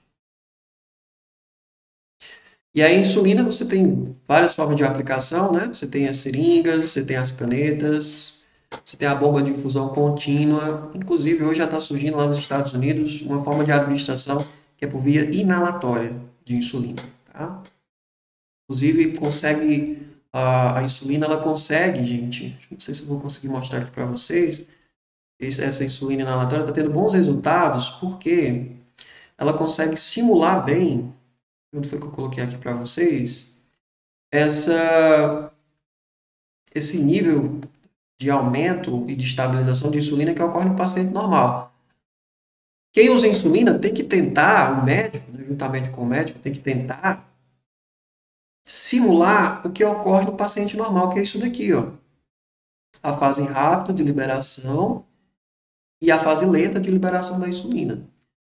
E a insulina você tem várias formas de aplicação, né? Você tem as seringas, você tem as canetas, você tem a bomba de infusão contínua. Inclusive, hoje já está surgindo lá nos Estados Unidos uma forma de administração que é por via inalatória de insulina. Tá? Inclusive, a insulina, ela consegue, gente, não sei se eu vou conseguir mostrar aqui para vocês, essa insulina inalatória está tendo bons resultados porque ela consegue simular bem, onde foi que eu coloquei aqui para vocês, esse nível de aumento e de estabilização de insulina que ocorre no paciente normal. Quem usa insulina tem que tentar, o médico, né, juntamente com o médico, tem que tentar simular o que ocorre no paciente normal, que é isso daqui, ó. A fase rápida de liberação e a fase lenta de liberação da insulina.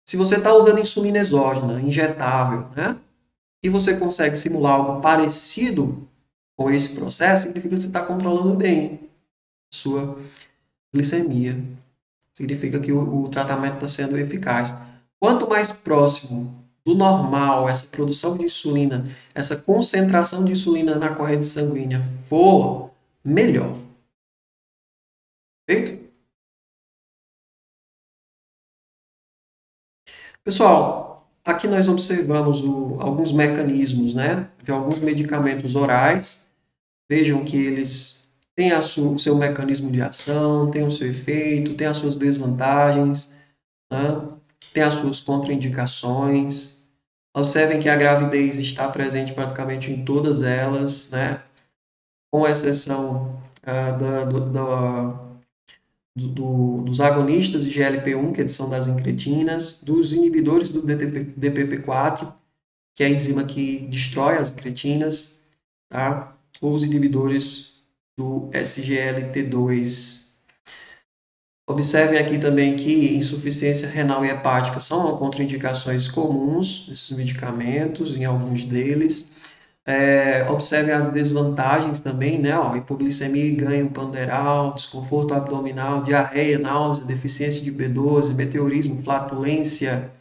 Se você está usando insulina exógena, injetável, né, e você consegue simular algo parecido com esse processo, significa que você está controlando bem a sua glicemia. Significa que o tratamento está sendo eficaz. Quanto mais próximo do normal essa produção de insulina, essa concentração de insulina na corrente sanguínea for, melhor. Perfeito? Pessoal, aqui nós observamos alguns mecanismos, né, de alguns medicamentos orais. Vejam que eles têm o seu mecanismo de ação, têm o seu efeito, têm as suas desvantagens, né? Tem as suas contraindicações. Observem que a gravidez está presente praticamente em todas elas, né? Com exceção dos agonistas de GLP-1, que são das incretinas, dos inibidores do DPP-4, que é a enzima que destrói as incretinas, tá? Ou os inibidores do SGLT2. Observem aqui também que insuficiência renal e hepática são contraindicações comuns desses medicamentos, em alguns deles. Observem as desvantagens também, né? Ó, hipoglicemia e ganho ponderal, desconforto abdominal, diarreia, náusea, deficiência de B12, meteorismo, flatulência,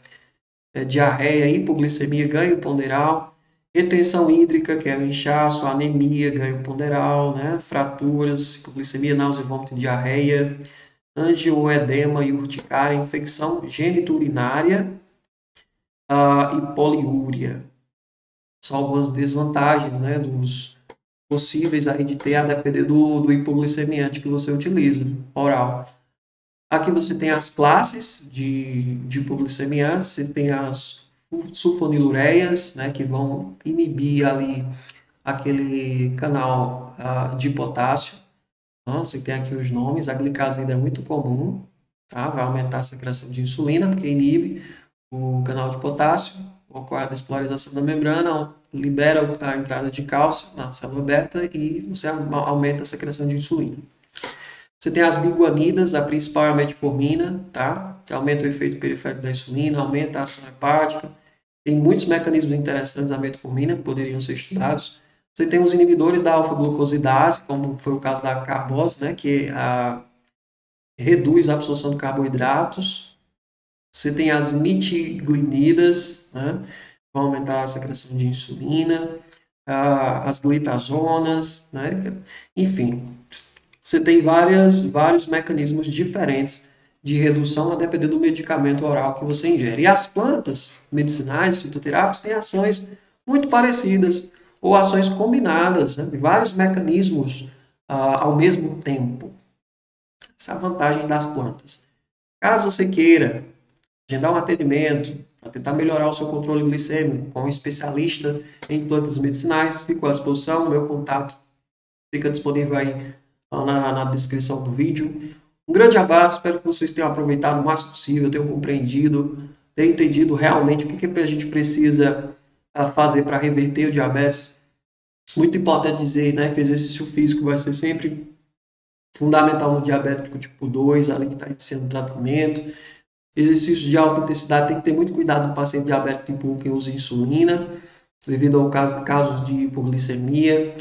diarreia, hipoglicemia, ganho ponderal, retenção hídrica, que é o inchaço, anemia, ganho ponderal, né? Fraturas, hipoglicemia, náusea, vômito e diarreia, angioedema e urticária, infecção geniturinária e poliúria. São algumas desvantagens, né, dos possíveis aí de ter a depender do hipoglicemiante que você utiliza, oral. Aqui você tem as classes de hipoglicemiantes, você tem as sulfonilureias, né, que vão inibir ali aquele canal de potássio. Então, você tem aqui os nomes, a glicazida é muito comum, tá? Vai aumentar a secreção de insulina, porque inibe o canal de potássio, ocorre a despolarização da membrana, libera a entrada de cálcio na célula beta e você aumenta a secreção de insulina. Você tem as biguanidas, a principal é a metformina, tá? Que aumenta o efeito periférico da insulina, aumenta a ação hepática. Tem muitos mecanismos interessantes da metformina que poderiam ser estudados. Você tem os inibidores da alfa-glucosidase, como foi o caso da carbose, né? Que reduz a absorção de carboidratos. Você tem as mitiglinidas, né? Vão aumentar a secreção de insulina. As glitazonas, né? Enfim, você tem vários mecanismos diferentes de redução a depender do medicamento oral que você ingere. E as plantas medicinais, fitoterápicas, têm ações muito parecidas, ou ações combinadas, né? Vários mecanismos ao mesmo tempo. Essa é a vantagem das plantas. Caso você queira agendar um atendimento para tentar melhorar o seu controle glicêmico com um especialista em plantas medicinais, fico à disposição, o meu contato fica disponível aí na descrição do vídeo. Um grande abraço, espero que vocês tenham aproveitado o máximo possível, tenham compreendido, tenham entendido realmente o que a gente precisa fazer para reverter o diabetes. Muito importante dizer, né, que o exercício físico vai ser sempre fundamental no diabético tipo 2, ali que está iniciando o tratamento. Exercícios de alta intensidade tem que ter muito cuidado no paciente diabético tipo 1 que usa insulina, devido ao casos de hipoglicemia.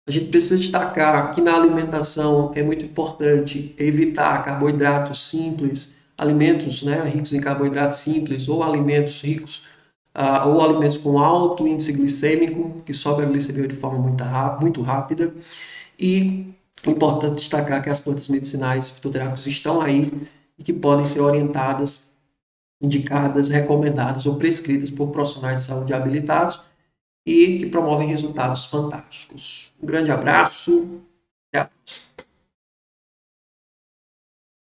A gente precisa destacar que na alimentação é muito importante evitar carboidratos simples, alimentos, né, ricos em carboidratos simples, ou alimentos ricos, ou alimentos com alto índice glicêmico, que sobe a glicemia de forma muito rápida. E é importante destacar que as plantas medicinais fitoterápicas estão aí e que podem ser orientadas, indicadas, recomendadas ou prescritas por profissionais de saúde habilitados e que promovem resultados fantásticos. Um grande abraço, até a próxima.